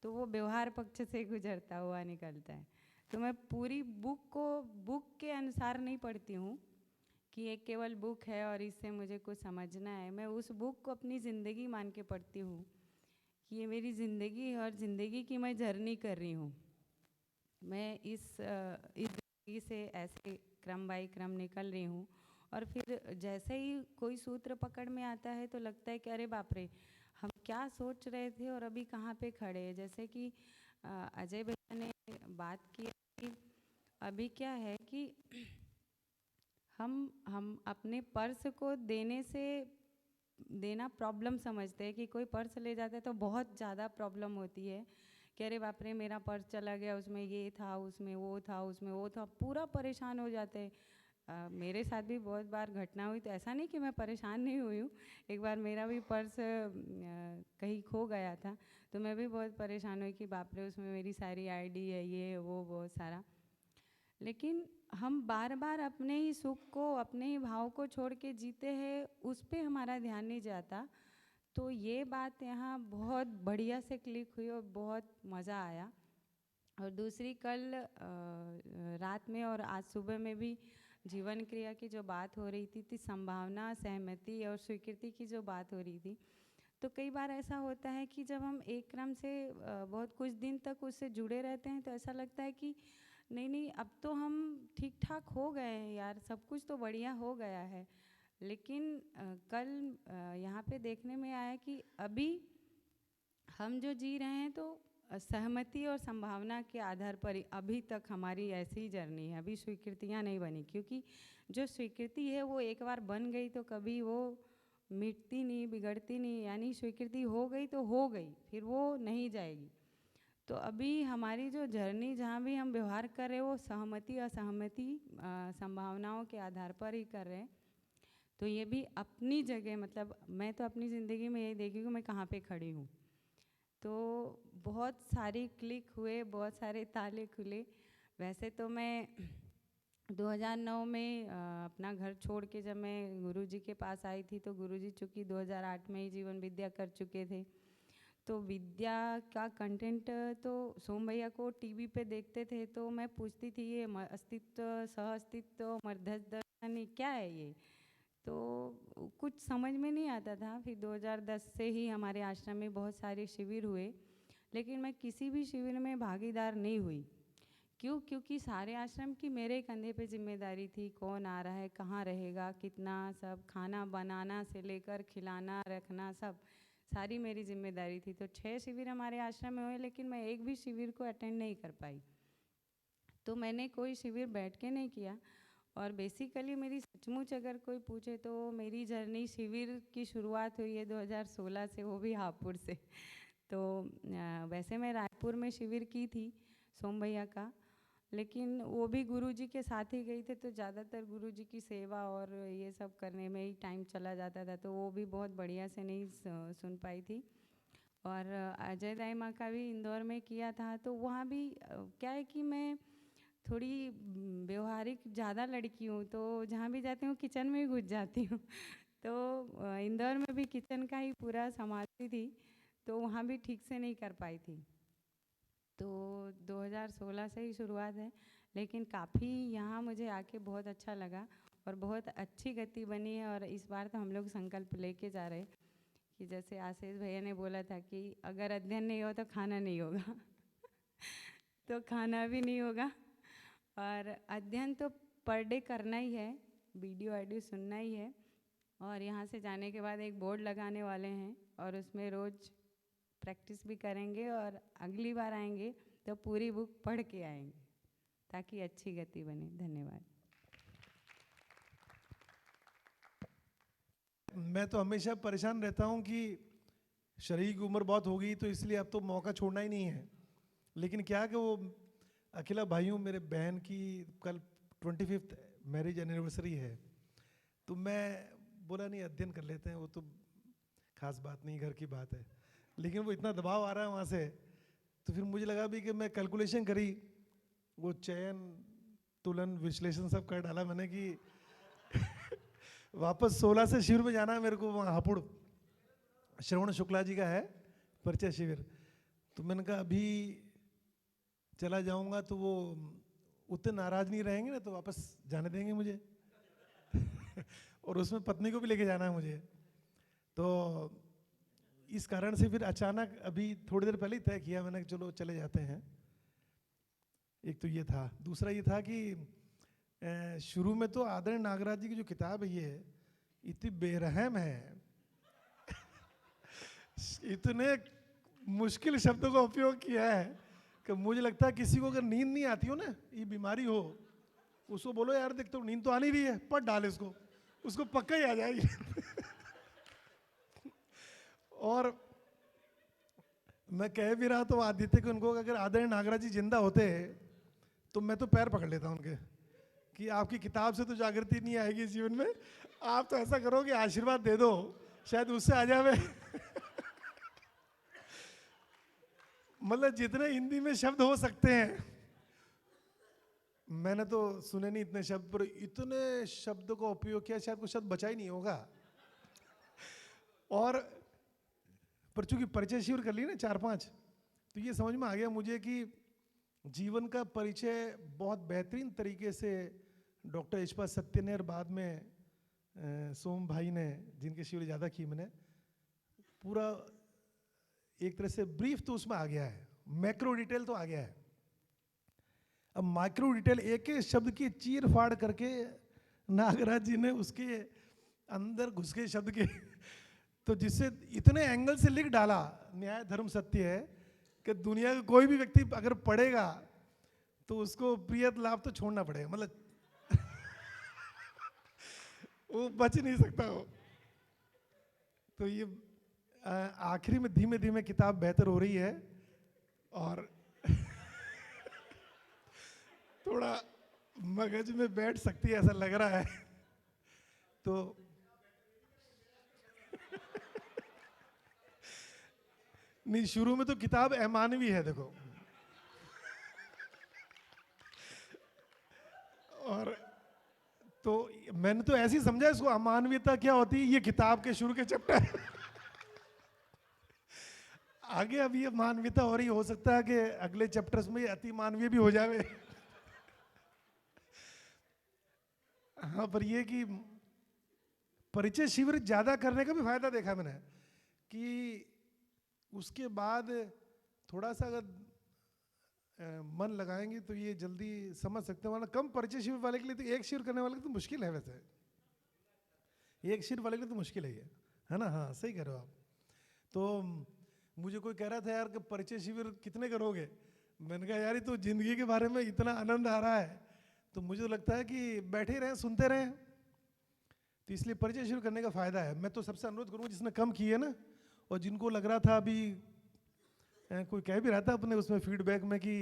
तो वो व्यवहार पक्ष से गुजरता हुआ निकलता है। तो मैं पूरी बुक को बुक के अनुसार नहीं पढ़ती हूँ कि ये केवल बुक है और इससे मुझे कुछ समझना है। मैं उस बुक को अपनी ज़िंदगी मान के पढ़ती हूँ कि ये मेरी ज़िंदगी है और ज़िंदगी की मैं जर्नी कर रही हूँ। मैं इस ज़िंदगी से ऐसे क्रम बाई क्रम निकल रही हूँ। और फिर जैसे ही कोई सूत्र पकड़ में आता है तो लगता है कि अरे बाप रे, हम क्या सोच रहे थे और अभी कहाँ पे खड़े हैं। जैसे कि अजय भैया ने बात की कि अभी क्या है कि हम अपने पर्स को देना प्रॉब्लम समझते हैं कि कोई पर्स ले जाता है तो बहुत ज़्यादा प्रॉब्लम होती है कि अरे बाप रे मेरा पर्स चला गया, उसमें ये था, उसमें वो था, उसमें वो था, पूरा परेशान हो जाते हैं। मेरे साथ भी बहुत बार घटना हुई, तो ऐसा नहीं कि मैं परेशान नहीं हुई हूँ। एक बार मेरा भी पर्स कहीं खो गया था, तो मैं भी बहुत परेशान हुई कि बाप रे उसमें मेरी सारी आईडी है, ये वो बहुत सारा। लेकिन हम बार बार अपने ही सुख को, अपने ही भाव को छोड़ के जीते हैं, उस पे हमारा ध्यान नहीं जाता। तो ये बात यहाँ बहुत बढ़िया से क्लिक हुई और बहुत मज़ा आया। और दूसरी कल रात में और आज सुबह में भी जीवन क्रिया की जो बात हो रही थी संभावना, सहमति और स्वीकृति की जो बात हो रही थी। तो कई बार ऐसा होता है कि जब हम एक क्रम से बहुत कुछ दिन तक उससे जुड़े रहते हैं, तो ऐसा लगता है कि नहीं नहीं अब तो हम ठीक ठाक हो गए हैं यार, सब कुछ तो बढ़िया हो गया है। लेकिन कल यहाँ पे देखने में आया कि अभी हम जो जी रहे हैं तो सहमति और संभावना के आधार पर ही अभी तक हमारी ऐसी जर्नी है। अभी स्वीकृतियाँ नहीं बनी, क्योंकि जो स्वीकृति है वो एक बार बन गई तो कभी वो मिटती नहीं, बिगड़ती नहीं। यानी स्वीकृति हो गई तो हो गई, फिर वो नहीं जाएगी। तो अभी हमारी जो जर्नी, जहाँ भी हम व्यवहार कर रहे हैं, वो सहमति असहमति संभावनाओं के आधार पर ही कर रहे हैं। तो ये भी अपनी जगह, मतलब मैं तो अपनी ज़िंदगी में यही देखी कि मैं कहाँ पे खड़ी हूँ। तो बहुत सारी क्लिक हुए, बहुत सारे ताले खुले। वैसे तो मैं 2009 में अपना घर छोड़ के जब मैं गुरुजी के पास आई थी, तो गुरुजी चूँकि 2008 में ही जीवन विद्या कर चुके थे, तो विद्या का कंटेंट तो सोम भैया को टीवी पे देखते थे, तो मैं पूछती थी ये अस्तित्व, सह अस्तित्व, मध्यस्थ दर्शन क्या है ये, तो कुछ समझ में नहीं आता था। फिर 2010 से ही हमारे आश्रम में बहुत सारे शिविर हुए, लेकिन मैं किसी भी शिविर में भागीदार नहीं हुई। क्यों? क्योंकि सारे आश्रम की मेरे कंधे पे जिम्मेदारी थी, कौन आ रहा है, कहाँ रहेगा, कितना, सब खाना बनाना से लेकर खिलाना रखना, सब सारी मेरी जिम्मेदारी थी। तो 6 शिविर हमारे आश्रम में हुए, लेकिन मैं एक भी शिविर को अटेंड नहीं कर पाई। तो मैंने कोई शिविर बैठ के नहीं किया। और बेसिकली मेरी सचमुच अगर कोई पूछे तो मेरी जर्नी शिविर की शुरुआत हुई है 2016 से, वो भी हापुड़ से। तो वैसे मैं रायपुर में शिविर की थी सोम भैया का, लेकिन वो भी गुरुजी के साथ ही गई थे, तो ज़्यादातर गुरुजी की सेवा और ये सब करने में ही टाइम चला जाता था, तो वो भी बहुत बढ़िया से नहीं सुन पाई थी। और अजय दाई माँ का भी इंदौर में किया था, तो वहाँ भी क्या है कि मैं थोड़ी व्यवहारिक ज़्यादा लड़की हूँ, तो जहाँ भी जाती हूँ किचन में ही घुस जाती हूँ। तो इंदौर में भी किचन का ही पूरा संभालती थी, तो वहाँ भी ठीक से नहीं कर पाई थी। तो 2016 से ही शुरुआत है, लेकिन काफ़ी यहाँ मुझे आके बहुत अच्छा लगा और बहुत अच्छी गति बनी है। और इस बार तो हम लोग संकल्प लेके जा रहे कि जैसे आशीष भैया ने बोला था कि अगर अध्ययन नहीं हो तो खाना नहीं होगा तो खाना भी नहीं होगा। और अध्ययन तो पर डे करना ही है, वीडियो ऑडियो सुनना ही है। और यहाँ से जाने के बाद एक बोर्ड लगाने वाले हैं और उसमें रोज़ प्रैक्टिस भी करेंगे, और अगली बार आएंगे तो पूरी बुक पढ़ के आएंगे ताकि अच्छी गति बने। धन्यवाद। मैं तो हमेशा परेशान रहता हूँ कि शरीर की उम्र बहुत हो गई, तो इसलिए अब तो मौका छोड़ना ही नहीं है। लेकिन क्या कि वो अकेला भाइयों, मेरे बहन की कल 25th मैरिज एनिवर्सरी है, तो मैं बोला नहीं अध्ययन कर लेते हैं, वो तो खास बात नहीं, घर की बात है। लेकिन वो इतना दबाव आ रहा है वहाँ से, तो फिर मुझे लगा भी कि मैं कैलकुलेशन करी, वो चयन तुलन विश्लेषण सब कर डाला मैंने कि वापस 16 से शिविर में जाना है मेरे को, वहाँ हापुड़ श्रवण शुक्ला जी का है परिचय शिविर। तो मैंने कहा अभी चला जाऊंगा तो वो उतने नाराज नहीं रहेंगे ना, तो वापस जाने देंगे मुझे और उसमें पत्नी को भी लेके जाना है मुझे। तो इस कारण से फिर अचानक अभी थोड़ी देर पहले ही तय किया मैंने कि चलो चले जाते हैं। एक तो ये था, दूसरा ये था कि शुरू में तो आदरणीय नागराज जी की जो किताब है ये इतनी बेरहम है इतने मुश्किल शब्दों का उपयोग किया है कि मुझे लगता है किसी को अगर नींद नहीं आती हो ना, ये बीमारी हो, उसको बोलो यार देख तो नींद तो आनी रही है, पढ़ डाल इसको, उसको पक्का ही आ जाएगी और मैं कह भी रहा तो आदित्य को उनको अगर आदरणीय नागराज जी जिंदा होते तो मैं तो पैर पकड़ लेता उनके कि आपकी किताब से तो जागृति नहीं आएगी इस जीवन में, आप तो ऐसा करो कि आशीर्वाद दे दो, शायद उससे आ जावे। मतलब जितने हिंदी में शब्द हो सकते हैं, मैंने तो सुने नहीं इतने शब्द, पर इतने शब्दों का उपयोग किया, शायद कुछ शब्द बचा ही नहीं होगा। और पर चूंकि परिचय शिविर कर लिए ना 4-5, तो ये समझ में आ गया मुझे कि जीवन का परिचय बहुत बेहतरीन तरीके से डॉक्टर यशपाल सत्य ने और बाद में सोम भाई ने, जिनके शिविर ज़्यादा की मैंने, पूरा एक तरह से ब्रीफ तो उसमें आ गया है, मैक्रो डिटेल तो आ गया है। अब माइक्रो डिटेल एक एक शब्द की चीर फाड़ करके नागराज जी ने उसके अंदर घुस के शब्द के तो जिससे इतने एंगल से लिख डाला, न्याय धर्म सत्य है कि दुनिया का कोई भी व्यक्ति अगर पढ़ेगा तो उसको प्रिय लाभ तो छोड़ना पड़ेगा, मतलब वो बच नहीं सकता हो। तो ये आखिरी में धीमे धीमे किताब बेहतर हो रही है और थोड़ा मगज में बैठ सकती है ऐसा लग रहा है। तो नहीं, शुरू में तो किताब अमानवी है देखो, और तो मैंने तो ऐसे ही समझा इसको, अमानवीयता क्या होती है ये किताब के शुरू के चैप्टर। आगे अब ये मानवीयता हो रही, हो सकता है कि अगले चैप्टर्स में अति मानवीय भी हो जावे। हाँ, पर ये कि परिचय शिविर ज्यादा करने का भी फायदा देखा मैंने कि उसके बाद थोड़ा सा अगर मन लगाएंगे तो ये जल्दी समझ सकते हैं। वरना कम परिचय शिविर वाले के लिए तो एक शिविर करने वाले के तो मुश्किल है, वैसे एक शिविर वाले के लिए तो मुश्किल है ना। हाँ, सही कह रहे हो आप। तो मुझे कोई कह रहा था यार कि परिचय शिविर कितने करोगे, मैंने कहा यार ये तो जिंदगी के बारे में इतना आनंद आ रहा है तो मुझे तो लगता है कि बैठे रहें सुनते रहें, तो इसलिए परिचय शिविर करने का फायदा है। मैं तो सबसे अनुरोध करूँगा जिसने कम किए ना, और जिनको लग रहा था अभी कोई कह भी रहा था अपने उसमें फीडबैक में कि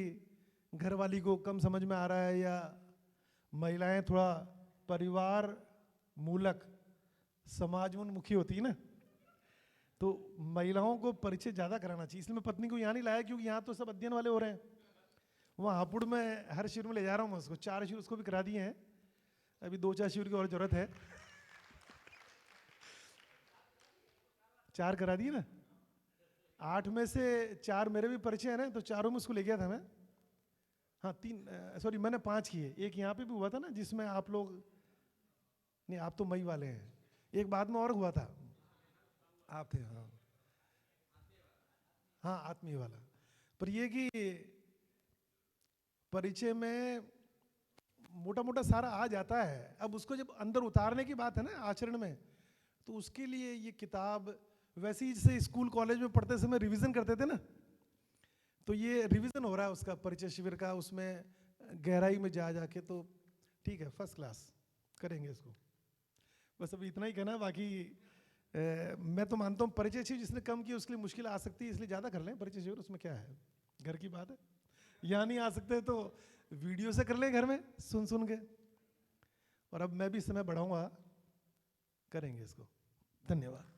घर वाली को कम समझ में आ रहा है या महिलाएं थोड़ा परिवार मूलक समाजोन्मुखी होती है ना, तो महिलाओं को परिचय ज़्यादा कराना चाहिए। इसलिए मैं पत्नी को यहाँ नहीं लाया क्योंकि यहाँ तो सब अध्ययन वाले हो रहे हैं। वहाँ हापुड़ में हर शिविर में ले जा रहा हूँ मैं उसको, 4 शिविर उसको भी करा दिए हैं, अभी 2-4 शिविर की और ज़रूरत है। 4 करा दिए ना, 8 में से 4 मेरे भी परिचय है ना, तो 4 में उसको ले गया था मैं। हाँ 3 सॉरी मैंने 5 किए, एक यहाँ पे भी हुआ था ना जिसमें आप लोग नहीं, आप तो मई वाले हैं, एक बाद में और हुआ था आप थे। हाँ हाँ, आत्मीय वाला। पर ये कि परिचय में मोटा मोटा सारा आ जाता है, अब उसको जब अंदर उतारने की बात है ना आचरण में, तो उसके लिए ये किताब, वैसे ही जैसे स्कूल कॉलेज में पढ़ते समय रिवीजन करते थे ना, तो ये रिवीजन हो रहा है उसका परिचय शिविर का, उसमें गहराई में जा जाके, तो ठीक है, फर्स्ट क्लास करेंगे इसको। बस अभी इतना ही कहना है, बाकी मैं तो मानता हूँ परिचय शिविर जिसने कम किया उसके लिए मुश्किल आ सकती है, इसलिए ज़्यादा कर लें परिचय शिविर, उसमें क्या है, घर की बात है। यहाँ नहीं आ सकते तो वीडियो से कर लें घर में सुन सुन के, और अब मैं भी समय बढ़ाऊंगा, करेंगे इसको। धन्यवाद।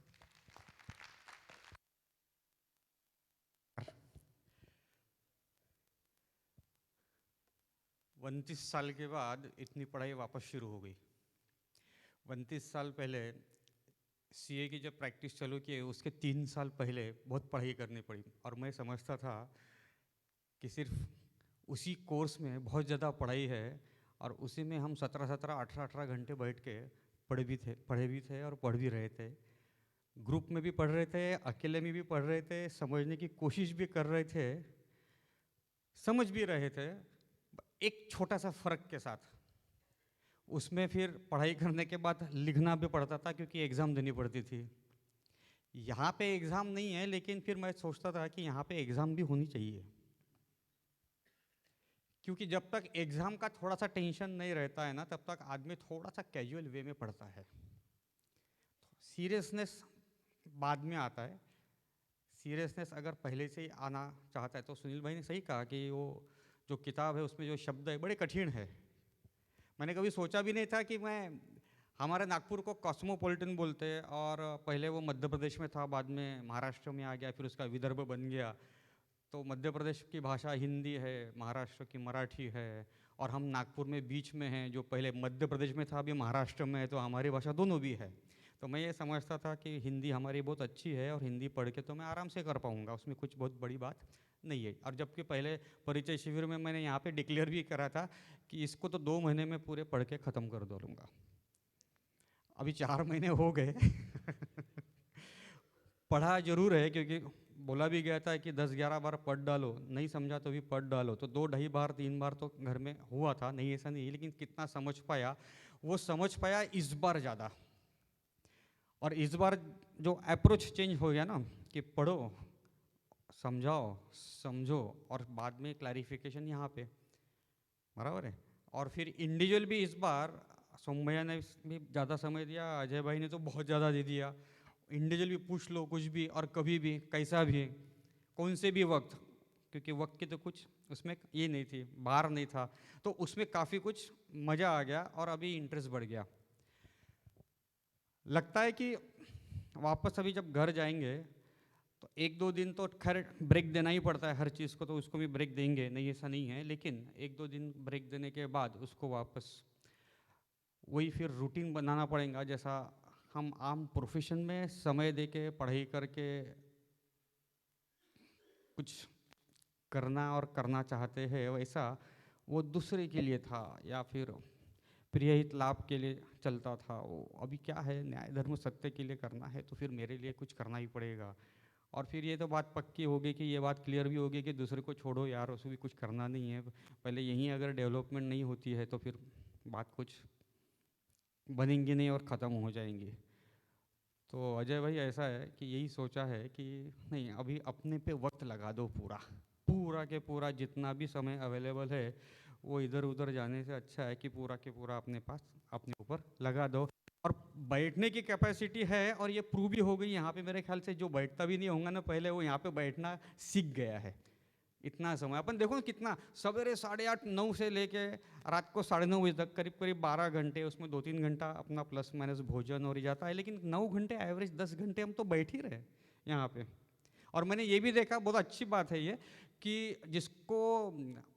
उनतीस साल के बाद इतनी पढ़ाई वापस शुरू हो गई। 29 साल पहले सीए की जब प्रैक्टिस चालू की, उसके 3 साल पहले बहुत पढ़ाई करनी पड़ी, और मैं समझता था कि सिर्फ उसी कोर्स में बहुत ज़्यादा पढ़ाई है, और उसी में हम 17-17, 18-18 घंटे बैठ के पढ़े भी थे और पढ़ भी रहे थे। ग्रुप में भी पढ़ रहे थे, अकेले में भी पढ़ रहे थे, समझने की कोशिश भी कर रहे थे, समझ भी रहे थे, एक छोटा सा फ़र्क के साथ। उसमें फिर पढ़ाई करने के बाद लिखना भी पड़ता था क्योंकि एग्ज़ाम देनी पड़ती थी। यहाँ पे एग्ज़ाम नहीं है, लेकिन फिर मैं सोचता था कि यहाँ पे एग्ज़ाम भी होनी चाहिए, क्योंकि जब तक एग्ज़ाम का थोड़ा सा टेंशन नहीं रहता है ना, तब तक आदमी थोड़ा सा कैजुअल वे में पढ़ता है। सीरियसनेस बाद में आता है, सीरियसनेस अगर पहले से ही आना चाहता है तो सुनील भाई ने सही कहा कि वो जो किताब है उसमें जो शब्द है बड़े कठिन है। मैंने कभी सोचा भी नहीं था कि मैं हमारे नागपुर को कॉस्मोपॉलिटन बोलते हैं, और पहले वो मध्य प्रदेश में था, बाद में महाराष्ट्र में आ गया, फिर उसका विदर्भ बन गया। तो मध्य प्रदेश की भाषा हिंदी है, महाराष्ट्र की मराठी है, और हम नागपुर में बीच में हैं, जो पहले मध्य प्रदेश में था अभी महाराष्ट्र में है, तो हमारी भाषा दोनों भी है। तो मैं ये समझता था कि हिंदी हमारी बहुत अच्छी है और हिंदी पढ़ के तो मैं आराम से कर पाऊँगा, उसमें कुछ बहुत बड़ी बात नहीं है। और जबकि पहले परिचय शिविर में मैंने यहाँ पे डिक्लेयर भी करा था कि इसको तो 2 महीने में पूरे पढ़ के ख़त्म कर दूँगा। अभी 4 महीने हो गए पढ़ा जरूर है, क्योंकि बोला भी गया था कि 10-11 बार पढ़ डालो, नहीं समझा तो भी पढ़ डालो। तो 2-2.5 बार 3 बार तो घर में हुआ था, नहीं ऐसा नहीं, लेकिन कितना समझ पाया, वो समझ पाया इस बार ज़्यादा। और इस बार जो अप्रोच चेंज हो गया ना, कि पढ़ो, समझाओ, समझो, और बाद में क्लैरिफिकेशन यहाँ पे, बराबर है। और फिर इंडिविजुअल भी इस बार सोम भैया ने भी ज़्यादा समय दिया, अजय भाई ने तो बहुत ज़्यादा दे दिया। इंडिविजुअल भी पूछ लो कुछ भी और कभी भी कैसा भी, कौन से भी वक्त, क्योंकि वक्त की तो कुछ उसमें ये नहीं थी, बाहर नहीं था, तो उसमें काफ़ी कुछ मज़ा आ गया और अभी इंटरेस्ट बढ़ गया। लगता है कि वापस अभी जब घर जाएंगे तो 1-2 दिन तो खैर ब्रेक देना ही पड़ता है हर चीज़ को, तो उसको भी ब्रेक देंगे, नहीं ऐसा नहीं है, लेकिन 1-2 दिन ब्रेक देने के बाद उसको वापस वही फिर रूटीन बनाना पड़ेगा। जैसा हम आम प्रोफेशन में समय दे के पढ़ाई करके कुछ करना और करना चाहते हैं, वैसा वो दूसरे के लिए था या फिर प्रियहित लाभ के लिए चलता था। वो अभी क्या है, न्याय धर्म सत्य के लिए करना है, तो फिर मेरे लिए कुछ करना ही पड़ेगा। और फिर ये तो बात पक्की होगी कि ये बात क्लियर भी होगी कि दूसरे को छोड़ो यार, उसको भी कुछ करना नहीं है, पहले यहीं अगर डेवलपमेंट नहीं होती है तो फिर बात कुछ बनेंगी नहीं और ख़त्म हो जाएंगी। तो अजय भाई ऐसा है कि यही सोचा है कि नहीं, अभी अपने पे वक्त लगा दो, पूरा के पूरा जितना भी समय अवेलेबल है वो इधर उधर जाने से अच्छा है कि पूरा के पूरा अपने पास अपने ऊपर लगा दो। और बैठने की कैपेसिटी है, और ये प्रूव भी हो गई यहाँ पे। मेरे ख्याल से जो बैठता भी नहीं होगा ना पहले, वो यहाँ पे बैठना सीख गया है। इतना समय अपन देखो ना, कितना सवेरे 8:30-9 से लेके रात को 9:30 बजे तक करीब करीब 12 घंटे, उसमें 2-3 घंटा अपना प्लस माइनस भोजन और जाता है, लेकिन 9 घंटे एवरेज 10 घंटे हम तो बैठ ही रहे यहाँ पे। और मैंने ये भी देखा, बहुत अच्छी बात है ये, कि जिसको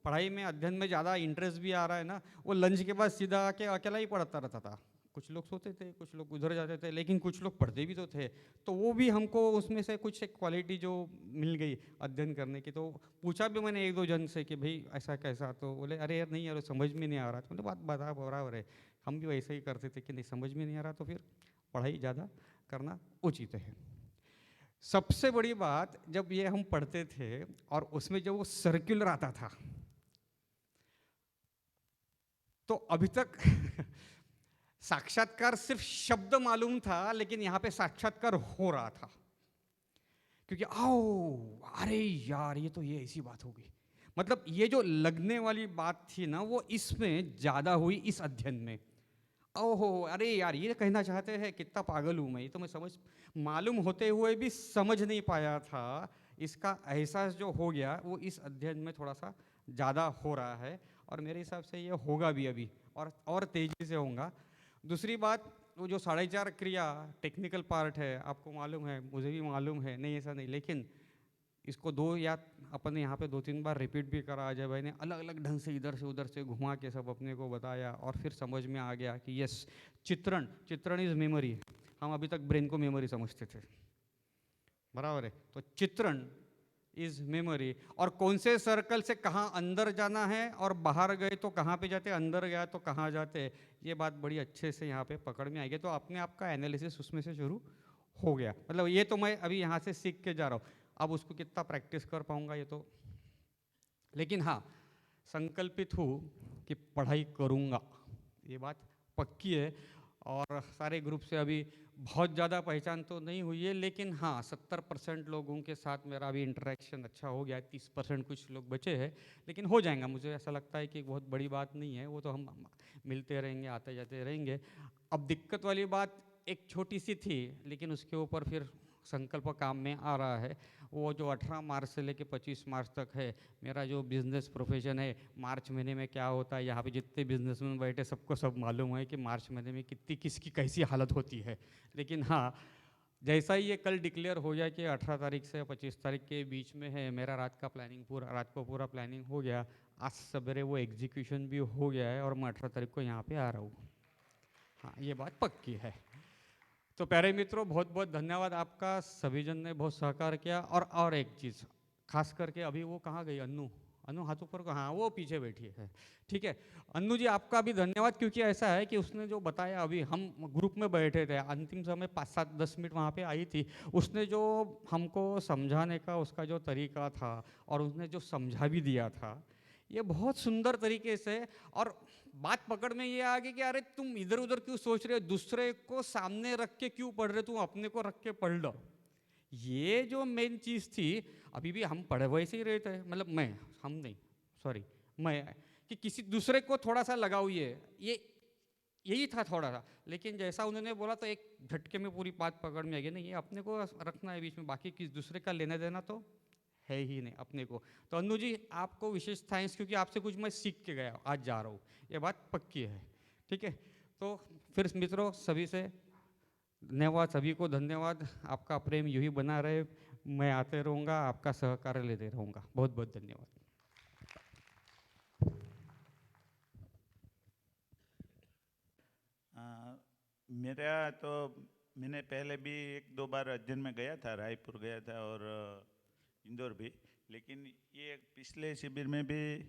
पढ़ाई में अध्ययन में ज़्यादा इंटरेस्ट भी आ रहा है ना, वो लंच के बाद सीधा आके अकेला ही पढ़ता रहता था। कुछ लोग सोते थे, कुछ लोग उधर जाते थे, लेकिन कुछ लोग पढ़ते भी तो थे। तो वो भी हमको उसमें से कुछ एक क्वालिटी जो मिल गई अध्ययन करने की। तो पूछा भी मैंने 1-2 जन से कि भाई ऐसा कैसा, तो बोले अरे यार नहीं यार समझ में नहीं आ रहा। तो बात बता बराबर है, हम भी वैसे ही करते थे कि नहीं समझ में नहीं आ रहा तो फिर पढ़ाई ज़्यादा करना उचित है। सबसे बड़ी बात, जब ये हम पढ़ते थे और उसमें जब वो सर्कुलर आता था, तो अभी तक साक्षात्कार सिर्फ शब्द मालूम था, लेकिन यहाँ पे साक्षात्कार हो रहा था। क्योंकि आओ अरे यार ये तो ये ऐसी बात हो गई, मतलब ये जो लगने वाली बात थी ना, वो इसमें ज़्यादा हुई इस अध्ययन में। ओहो अरे यार ये कहना चाहते हैं, कितना पागल हूँ मैं, ये तो मैं समझ मालूम होते हुए भी समझ नहीं पाया था। इसका एहसास जो हो गया वो इस अध्ययन में थोड़ा सा ज़्यादा हो रहा है, और मेरे हिसाब से ये होगा भी अभी और तेज़ी से होगा। दूसरी बात, वो जो 4.5 क्रिया टेक्निकल पार्ट है, आपको मालूम है, मुझे भी मालूम है, नहीं ऐसा नहीं, लेकिन इसको 2 या अपन यहाँ पे 2-3 बार रिपीट भी करा। अजय भाई ने अलग अलग ढंग से इधर से उधर से घुमा के सब अपने को बताया, और फिर समझ में आ गया कि यस, चित्रण इज मेमोरी। हम अभी तक ब्रेन को मेमोरी समझते थे, बराबर है, तो चित्रण इज मेमोरी। और कौन से सर्कल से कहाँ अंदर जाना है, और बाहर गए तो कहाँ पे जाते, अंदर गया तो कहाँ जाते, ये बात बड़ी अच्छे से यहाँ पे पकड़ में आएगी। तो अपने आप का एनालिसिस उसमें से शुरू हो गया। मतलब ये तो मैं अभी यहाँ से सीख के जा रहा हूँ, अब उसको कितना प्रैक्टिस कर पाऊँगा ये तो, लेकिन हाँ संकल्पित हूँ कि पढ़ाई करूँगा, ये बात पक्की है। और सारे ग्रुप से अभी बहुत ज़्यादा पहचान तो नहीं हुई है, लेकिन हाँ 70% लोगों के साथ मेरा अभी इंटरेक्शन अच्छा हो गया है। 30% कुछ लोग बचे हैं, लेकिन हो जाएगा। मुझे ऐसा लगता है कि बहुत बड़ी बात नहीं है, वो तो हम मिलते रहेंगे, आते जाते रहेंगे। अब दिक्कत वाली बात एक छोटी सी थी, लेकिन उसके ऊपर फिर संकल्प काम में आ रहा है। वो जो 18 मार्च से लेके 25 मार्च तक है, मेरा जो बिज़नेस प्रोफेशन है, मार्च महीने में क्या होता है, यहाँ पे जितने बिजनेसमैन बैठे सबको सब मालूम है कि मार्च महीने में कितनी किसकी कैसी हालत होती है। लेकिन हाँ, जैसा ही ये कल डिक्लेयर हो जाए कि 18 तारीख से 25 तारीख के बीच में है, मेरा रात को पूरा प्लानिंग हो गया। आज सवेरे वो एग्जीक्यूशन भी हो गया है और मैं 18 तारीख को यहाँ पे आ रहा हूँ। हाँ, ये बात पक्की है। तो प्यारे मित्रों, बहुत बहुत धन्यवाद आपका, सभी जन ने बहुत सहकार किया। और एक चीज़ खास करके, अभी वो कहाँ गई अनु हाथ ऊपर को, हाँ वो पीछे बैठी है, ठीक है। अन्नू जी आपका भी धन्यवाद, क्योंकि ऐसा है कि उसने जो बताया, अभी हम ग्रुप में बैठे थे, अंतिम समय 5-7-10 मिनट वहाँ पे आई थी, उसने जो हमको समझाने का उसका जो तरीका था और उसने जो समझा भी दिया था, ये बहुत सुंदर तरीके से। और बात पकड़ में ये आ गई कि अरे तुम इधर उधर क्यों सोच रहे हो, दूसरे को सामने रख के क्यों पढ़ रहे, तुम अपने को रख के पढ़ लो। ये जो मेन चीज़ थी, अभी भी हम पढ़े वैसे ही रहते हैं, मतलब मैं कि किसी दूसरे को थोड़ा सा लगाओ, ये यही था थोड़ा सा। लेकिन जैसा उन्होंने बोला तो एक झटके में पूरी बात पकड़ में आ गई, नहीं ये अपने को रखना है बीच में, बाकी किसी दूसरे का लेना देना तो है ही नहीं अपने को। तो अन्नू जी आपको विशेष थैंक्स, क्योंकि आपसे कुछ मैं सीख के गया, आज जा रहा हूँ, ये बात पक्की है, ठीक है। तो फिर मित्रों सभी से धन्यवाद, सभी को धन्यवाद, आपका प्रेम यूं ही बना रहे, मैं आते रहूँगा, आपका सहकार लेते रहूँगा। बहुत बहुत धन्यवाद। मेरा तो मैंने पहले भी 1-2 बार अध्ययन में गया था, रायपुर गया था और इंदौर भी, लेकिन ये पिछले शिविर में भी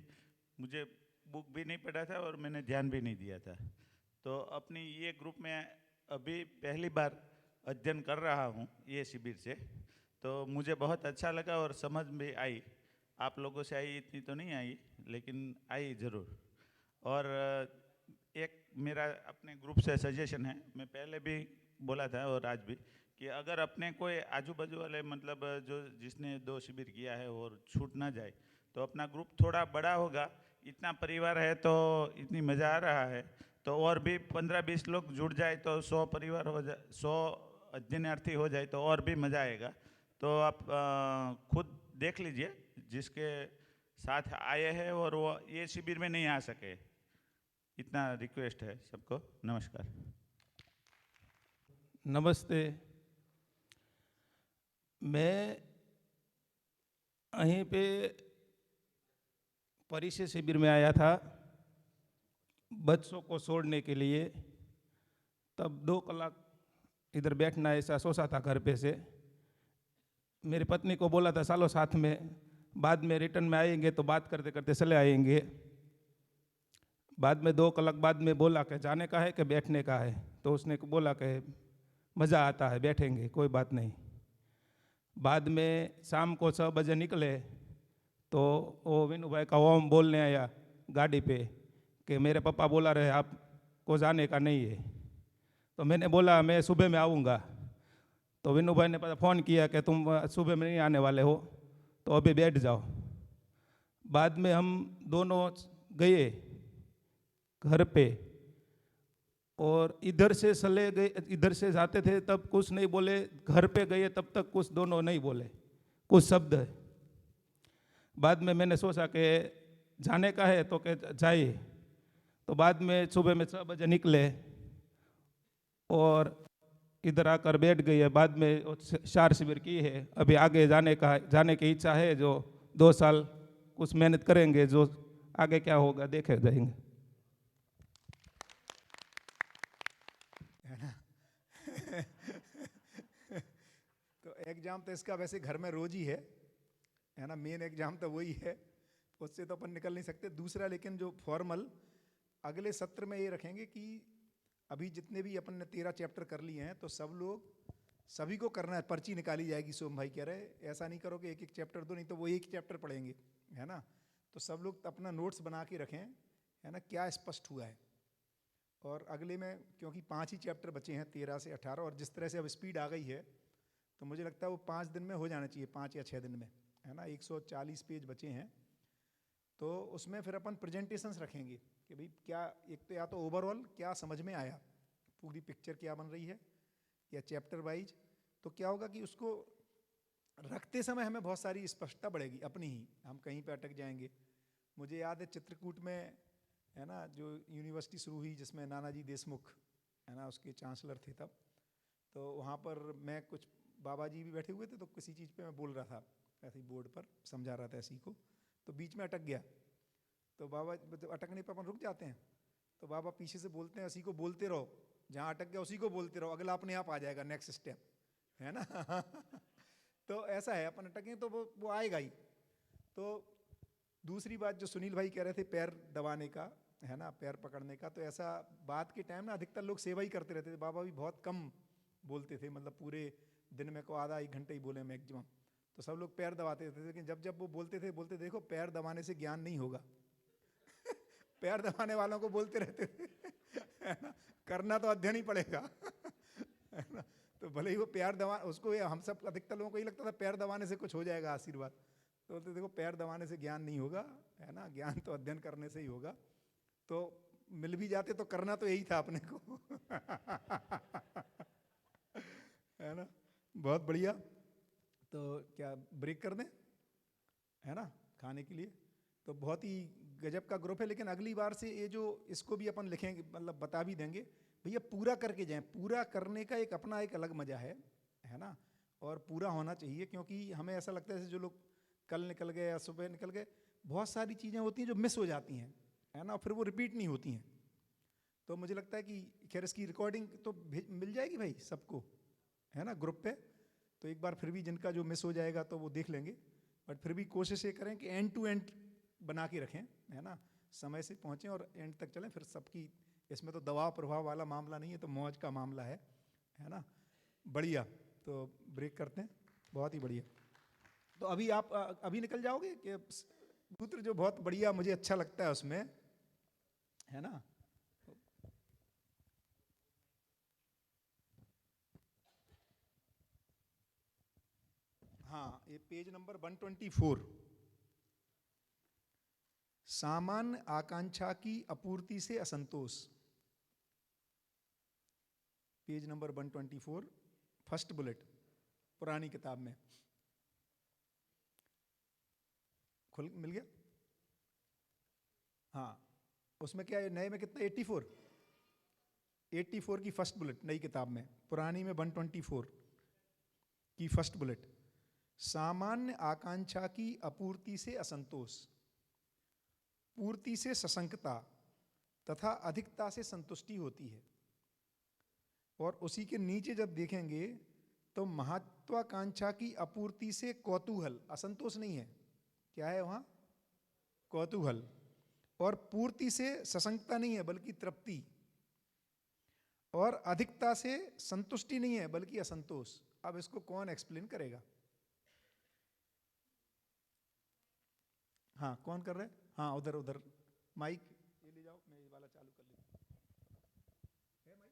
मुझे बुक भी नहीं पढ़ा था और मैंने ध्यान भी नहीं दिया था। तो अपनी ये ग्रुप में अभी पहली बार अध्ययन कर रहा हूँ ये शिविर से, तो मुझे बहुत अच्छा लगा और समझ भी आई। आप लोगों से आई इतनी तो नहीं आई, लेकिन आई ज़रूर। और एक मेरा अपने ग्रुप से सजेशन है, मैं पहले भी बोला था और आज भी, कि अगर अपने कोई आजू बाजू वाले मतलब जो जिसने 2 शिविर किया है और छूट ना जाए, तो अपना ग्रुप थोड़ा बड़ा होगा, इतना परिवार है तो इतनी मज़ा आ रहा है, तो और भी 15-20 लोग जुड़ जाए तो 100 परिवार हो जाए, 100 अध्ययनार्थी हो जाए तो और भी मज़ा आएगा। तो आप खुद देख लीजिए जिसके साथ आए हैं और वो ये शिविर में नहीं आ सके, इतना रिक्वेस्ट है सबको। नमस्कार। नमस्ते। मैं यहीं पे परिचय शिविर में आया था बच्चों को छोड़ने के लिए, तब 2 कलाक इधर बैठना ऐसा सोचा था घर पे से। मेरी पत्नी को बोला था चलो साथ में, बाद में रिटर्न में आएंगे तो बात करते करते चले आएंगे। बाद में 2 कलाक बाद में बोला कि जाने का है कि बैठने का है, तो उसने बोला कि मज़ा आता है बैठेंगे, कोई बात नहीं। बाद में शाम को 6 बजे निकले तो वो विनू भाई का ओम बोलने आया गाड़ी पे कि मेरे पापा बोला रहे आपको जाने का नहीं है। तो मैंने बोला मैं सुबह में आऊँगा। तो विनू भाई ने फ़ोन किया कि तुम सुबह में नहीं आने वाले हो तो अभी बैठ जाओ। बाद में हम दोनों गए घर पे और इधर से चले गए, इधर से जाते थे तब कुछ नहीं बोले, घर पे गए तब तक कुछ दोनों नहीं बोले, कुछ शब्द है। बाद में मैंने सोचा कि जाने का है तो कि जाइए। तो बाद में सुबह में 6 बजे निकले और इधर आकर बैठ गई है। बाद में 4 शिविर की है, अभी आगे जाने की इच्छा है, जो 2 साल कुछ मेहनत करेंगे, जो आगे क्या होगा देखे जाएंगे। है ना तो एग्जाम तो इसका वैसे घर में रोज ही है ना, मेन एग्जाम तो वही है, उससे तो अपन निकल नहीं सकते। दूसरा लेकिन जो फॉर्मल अगले सत्र में ये रखेंगे कि अभी जितने भी अपन ने 13 चैप्टर कर लिए हैं तो सभी को करना है, पर्ची निकाली जाएगी। सोम भाई कह रहे ऐसा नहीं करो कि एक चैप्टर दो, नहीं तो वो एक चैप्टर पढ़ेंगे, है ना। तो सब लोग अपना नोट्स बना के रखें, है ना, क्या स्पष्ट हुआ है। और अगले में क्योंकि 5 ही चैप्टर बचे हैं 13 से 18, और जिस तरह से अब स्पीड आ गई है तो मुझे लगता है वो 5 दिन में हो जाना चाहिए, 5 या 6 दिन में, है ना। 140 पेज बचे हैं, तो उसमें फिर अपन प्रेजेंटेशंस रखेंगे कि भाई क्या, एक तो या तो ओवरऑल क्या समझ में आया, पूरी पिक्चर क्या बन रही है, या चैप्टर वाइज। तो क्या होगा कि उसको रखते समय हमें बहुत सारी स्पष्टता बढ़ेगी अपनी ही, हम कहीं पे अटक जाएंगे। मुझे याद है चित्रकूट में, है ना, जो यूनिवर्सिटी शुरू हुई जिसमें नानाजी देशमुख, है ना, उसके चांसलर थे तब, तो वहाँ पर मैं कुछ, बाबा जी भी बैठे हुए थे, तो किसी चीज़ पे मैं बोल रहा था ऐसे ही बोर्ड पर समझा रहा था ऐसी को, तो बीच में अटक गया। तो बाबा तो अटकने पर अपन रुक जाते हैं, तो बाबा पीछे से बोलते हैं, उसी को बोलते रहो, जहाँ अटक गया उसी को बोलते रहो, अगला अपने आप आ जाएगा, नेक्स्ट स्टेप, है ना। तो ऐसा है, अपन अटकें तो वो आएगा ही। तो दूसरी बात जो सुनील भाई कह रहे थे पैर दबाने का, है ना, पैर पकड़ने का, तो ऐसा बात के टाइम ना अधिकतर लोग सेवा ही करते रहते थे। बाबा भी बहुत कम बोलते थे, मतलब पूरे दिन में को आधा एक घंटे ही बोले मैक्सिमम, तो सब लोग पैर दबाते थे। लेकिन जब जब वो बोलते थे, बोलते देखो पैर दबाने से ज्ञान नहीं होगा। पैर दबाने वालों को बोलते रहते थे, है ना, करना तो अध्ययन ही पड़ेगा, है ना। तो भले ही वो पैर दबा, उसको हम सब अधिकतर लोगों को ही लगता था पैर दबाने से कुछ हो जाएगा, आशीर्वाद। तो बोलते देखो पैर दबाने से ज्ञान नहीं होगा, है ना, ज्ञान तो अध्ययन करने से ही होगा। तो मिल भी जाते तो करना तो यही था अपने को। है ना, बहुत बढ़िया। तो क्या ब्रेक कर दें, है ना, खाने के लिए? तो बहुत ही गजब का ग्रुप है। लेकिन अगली बार से ये जो, इसको भी अपन लिखेंगे, मतलब बता भी देंगे, भैया पूरा करके जाएं। पूरा करने का एक अपना एक अलग मजा है ना, और पूरा होना चाहिए। क्योंकि हमें ऐसा लगता है जैसे जो लोग कल निकल गए या सुबह निकल गए, बहुत सारी चीज़ें होती हैं जो मिस हो जाती हैं, है ना, फिर वो रिपीट नहीं होती हैं। तो मुझे लगता है कि खैर इसकी रिकॉर्डिंग तो मिल जाएगी भाई सबको, है ना, ग्रुप पे। तो एक बार फिर भी जिनका जो मिस हो जाएगा तो वो देख लेंगे, बट फिर भी कोशिश ये करें कि एंड टू एंड बना के रखें, है ना, समय से पहुँचें और एंड तक चलें। फिर सबकी, इसमें तो दबाव प्रभाव वाला मामला नहीं है, तो मौज का मामला है ना। बढ़िया, तो ब्रेक करते हैं, बहुत ही बढ़िया। तो अभी आप अभी निकल जाओगे कि सूत्र जो बहुत बढ़िया मुझे अच्छा लगता है उसमें, है ना, हाँ, ये पेज नंबर 124, सामान्य आकांक्षा की अपूर्ति से असंतोष, पेज नंबर 124, फर्स्ट बुलेट, पुरानी किताब में खुल मिल गया। हाँ, उसमें क्या है, नए में कितना, 84 की फर्स्ट बुलेट नई किताब में, पुरानी में 124 की फर्स्ट बुलेट, सामान्य आकांक्षा की अपूर्ति से असंतोष, पूर्ति से सशंकता तथा अधिकता से संतुष्टि होती है। और उसी के नीचे जब देखेंगे तो महत्वाकांक्षा की अपूर्ति से कौतूहल, असंतोष नहीं है, क्या है वहाँ, कौतूहल। और पूर्ति से सशंकता नहीं है बल्कि तृप्ति, और अधिकता से संतुष्टि नहीं है बल्कि असंतोष। अब इसको कौन एक्सप्लेन करेगा? हाँ, कौन कर रहे हैं? हाँ, उधर उधर माइक ये ले जाओ, मैं ये वाला चालू कर लेता हूँ। है माइक?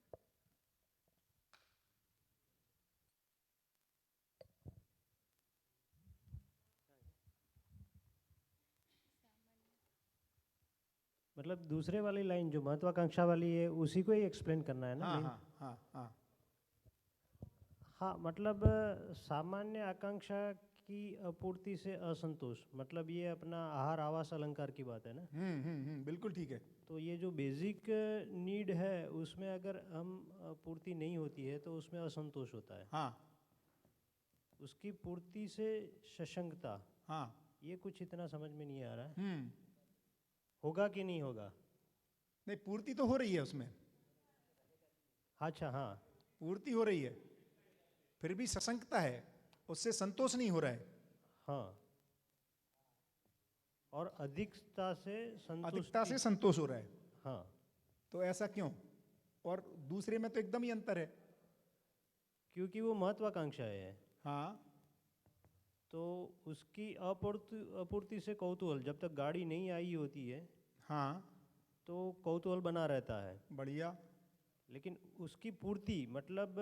मतलब दूसरे वाली लाइन जो महत्वाकांक्षा वाली है उसी को ही एक्सप्लेन करना है ना? हाँ main? हाँ हाँ हाँ हाँ, मतलब सामान्य आकांक्षा की अपूर्ति से असंतोष, मतलब ये अपना आहार आवास अलंकार की बात है ना? बिल्कुल ठीक है। तो ये जो बेसिक नीड है उसमें अगर हम पूर्ति नहीं होती है तो उसमें असंतोष होता है। हाँ, उसकी पूर्ति से सशंकता, हाँ, ये कुछ इतना समझ में नहीं आ रहा है। होगा कि नहीं होगा? नहीं, पूर्ति तो हो रही है उसमें। अच्छा, हाँ, पूर्ति हो रही है, फिर भी सशंकता है, उससे संतोष नहीं हो रहा है। हाँ, और अधिकता से अधिकता से संतोष हो रहा है। हाँ, तो ऐसा क्यों? और दूसरे में तो एकदम ही अंतर है। क्योंकि वो महत्वाकांक्षा है। हाँ, तो उसकी अपूर्ति से कौतूहल, जब तक गाड़ी नहीं आई होती है हाँ, तो कौतूहल बना रहता है। बढ़िया। लेकिन उसकी पूर्ति मतलब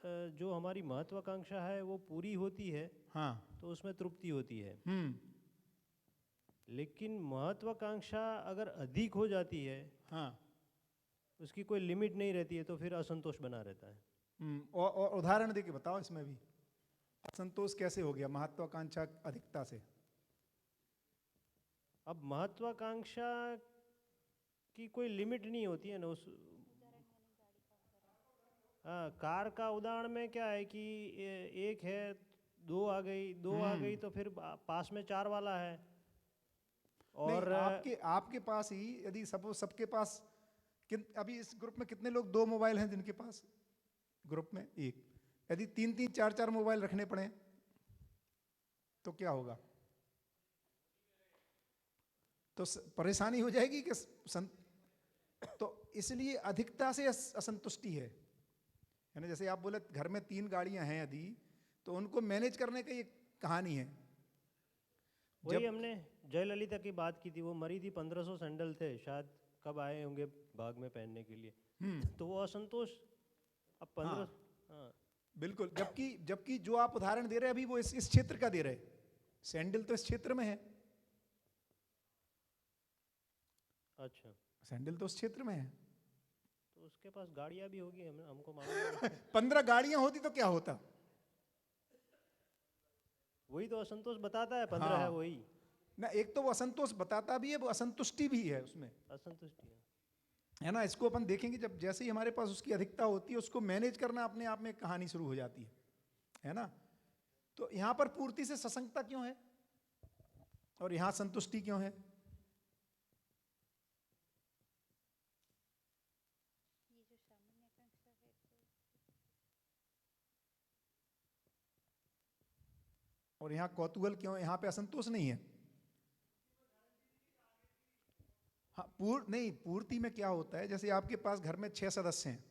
जो हमारी महत्वाकांक्षा है वो पूरी होती है, हाँ, तो उसमें तृप्ति होती है। हम्म, लेकिन महत्वाकांक्षा अगर अधिक हो जाती है, हाँ, उसकी कोई लिमिट नहीं रहती है, तो फिर असंतोष बना रहता है। और उदाहरण दे के बताओ इसमें भी असंतोष कैसे हो गया महत्वाकांक्षा अधिकता से। अब महत्वाकांक्षा की कोई लिमिट नहीं होती है ना उस। हाँ, कार का उदाहरण में क्या है कि एक है, दो आ गई तो फिर पास में 4 वाला है। और आपके पास ही यदि सबके पास अभी इस ग्रुप में कितने लोग 2 मोबाइल हैं जिनके पास ग्रुप में? एक। यदि 3-3 4-4 मोबाइल रखने पड़े तो क्या होगा? तो परेशानी हो जाएगी कि तो इसलिए अधिकता से असंतुष्टि है ना। जैसे आप बोले घर में 3 गाड़ियां हैं यदि, तो उनको मैनेज करने की एक कहानी है। वही हमने जयललिता की बात की थी, वो मरी थी, 1500 सैंडल थे शायद, कब आए होंगे बाग में पहनने के लिए। तो वो असंतोष अब 15। हाँ बिल्कुल। जबकि जो आप उदाहरण दे रहे हैं अभी वो इस क्षेत्र का दे रहे हैं। सैंडल तो इस क्षेत्र में है। अच्छा, सैंडल तो उस क्षेत्र में है, तो उसके पास गाड़ियां भी होगी, हमको मालूम। 15 गाड़ियां होती तो क्या होता? वही तो असंतोष बताता है, 15 है वही ना। एक तो वो असंतोष बताता भी है, वो असंतुष्टि भी है उसमें, असंतुष्टि है ना। इसको अपन देखेंगे जब जैसे ही हमारे पास उसकी अधिकता होती है, उसको मैनेज करना अपने आप में एक कहानी शुरू हो जाती है ना। तो यहां पर पूर्ति से ससंगता क्यों है और यहां संतुष्टि क्यों है? और यहां कौतूहल क्यों? यहां पे असंतोष नहीं है। हाँ, पूर्ति में क्या होता है, जैसे आपके पास घर में 6 सदस्य हैं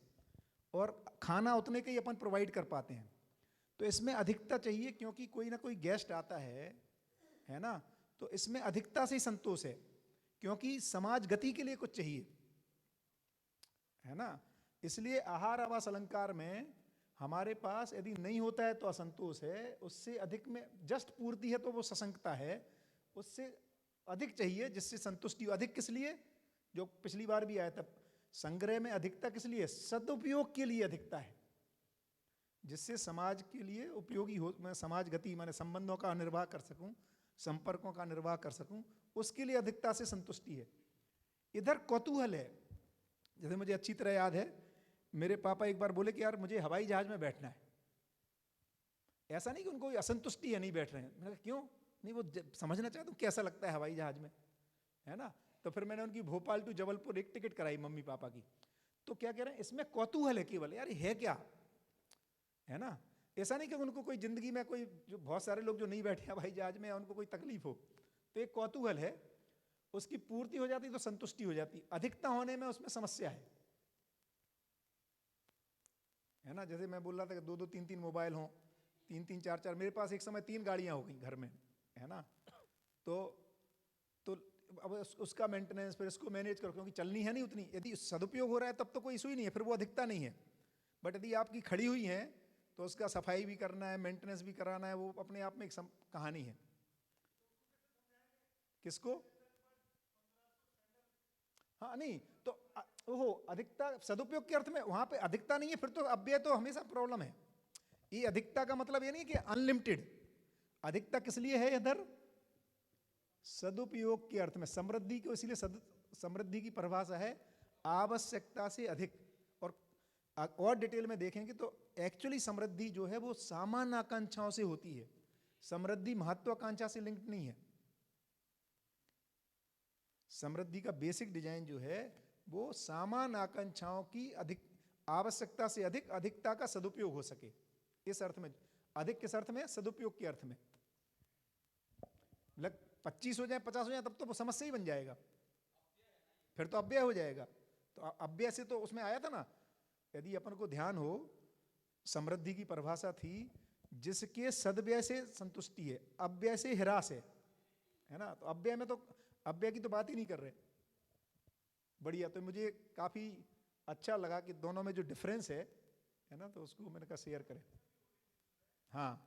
और खाना उतने का ही अपन प्रोवाइड कर पाते हैं, तो इसमें अधिकता चाहिए क्योंकि कोई ना कोई गेस्ट आता है ना। तो इसमें अधिकता से ही संतोष है क्योंकि समाज गति के लिए कुछ चाहिए, है ना। इसलिए आहार आवास अलंकार में हमारे पास यदि नहीं होता है तो असंतोष है, उससे अधिक में जस्ट पूर्ति है तो वो ससंगता है, उससे अधिक चाहिए जिससे संतुष्टि हो। अधिक किस लिए? जो पिछली बार भी आया था, संग्रह में अधिकता किस लिए? सदुपयोग के लिए अधिकता है, जिससे समाज के लिए उपयोगी हो, मैं समाज गति माने संबंधों का निर्वाह कर सकूं, संपर्कों का निर्वाह कर सकूं, उसके लिए अधिकता से संतुष्टि है। इधर कौतूहल है। जैसे मुझे अच्छी तरह याद है, मेरे पापा एक बार बोले कि यार मुझे हवाई जहाज में बैठना है। ऐसा नहीं कि उनको असंतुष्टि है नहीं बैठ रहे हैं। मैंने कहा क्यों नहीं, वो समझना चाहता हूँ कैसा लगता है हवाई जहाज में, है ना। तो फिर मैंने उनकी भोपाल टू जबलपुर एक टिकट कराई मम्मी पापा की। तो क्या कह रहे हैं, इसमें कौतूहल है केवल, यार है क्या, है ना। ऐसा नहीं कि उनको कोई जिंदगी में कोई, जो बहुत सारे लोग जो नहीं बैठे हवाई जहाज में, उनको कोई तकलीफ हो, तो एक कौतूहल है, उसकी पूर्ति हो जाती तो संतुष्टि हो जाती। अधिकता होने में उसमें समस्या है ना। जैसे मैं बोल रहा था कि 2-2 3-3 मोबाइल हों, 3-3 4-4, मेरे पास एक समय 3 गाड़ियां हो गई घर में, है ना। तो अब उसका मेंटेनेंस, फिर इसको मैनेज करो क्योंकि चलनी है नहीं उतनी। यदि सदुपयोग हो रहा है तब तो कोई इशू ही नहीं है, फिर वो अधिकता नहीं है। बट यदि आपकी खड़ी हुई है तो उसका सफाई भी करना है, मेंटेनेंस भी कराना है, वो अपने आप में एक कहानी है। किसको? हाँ नहीं तो ओहो, अधिकता सदुपयोग के अर्थ में वहां पे अधिकता नहीं है, फिर तो अव्यय तो हमेशा प्रॉब्लम है। ये अधिकता का मतलब ये नहीं कि अनलिमिटेड। अधिकता किस लिए है इधर? सदुपयोग के अर्थ में। समृद्धि को इसलिए समृद्धि की परिभाषा है आवश्यकता से अधिक। और डिटेल में देखेंगे तो एक्चुअली समृद्धि जो है वो सामान्य आकांक्षाओं से होती है। समृद्धि महत्वाकांक्षा से लिंक्ड नहीं है। समृद्धि का बेसिक डिजाइन जो है वो सामान्य आकांक्षाओं की अधिक आवश्यकता से अधिक अधिकता का सदुपयोग हो सके, इस अर्थ में। अधिक किस अर्थ में? सदुपयोग के अर्थ में। 25 हो जाए 50 हो जाए तब तो वो समस्या ही बन जाएगा, फिर तो अव्यय हो जाएगा। तो अव्यय से तो उसमें आया था ना, यदि अपन को ध्यान हो, समृद्धि की परिभाषा थी जिसके सद्व्यय से संतुष्टि है, अव्यय से हिरास है ना। तो अव्यय में तो अव्यय की तो बात ही नहीं कर रहे। बढ़िया। तो मुझे काफी अच्छा लगा कि दोनों में जो डिफरेंस है ना, तो उसको मैंने कहा शेयर करें। हाँ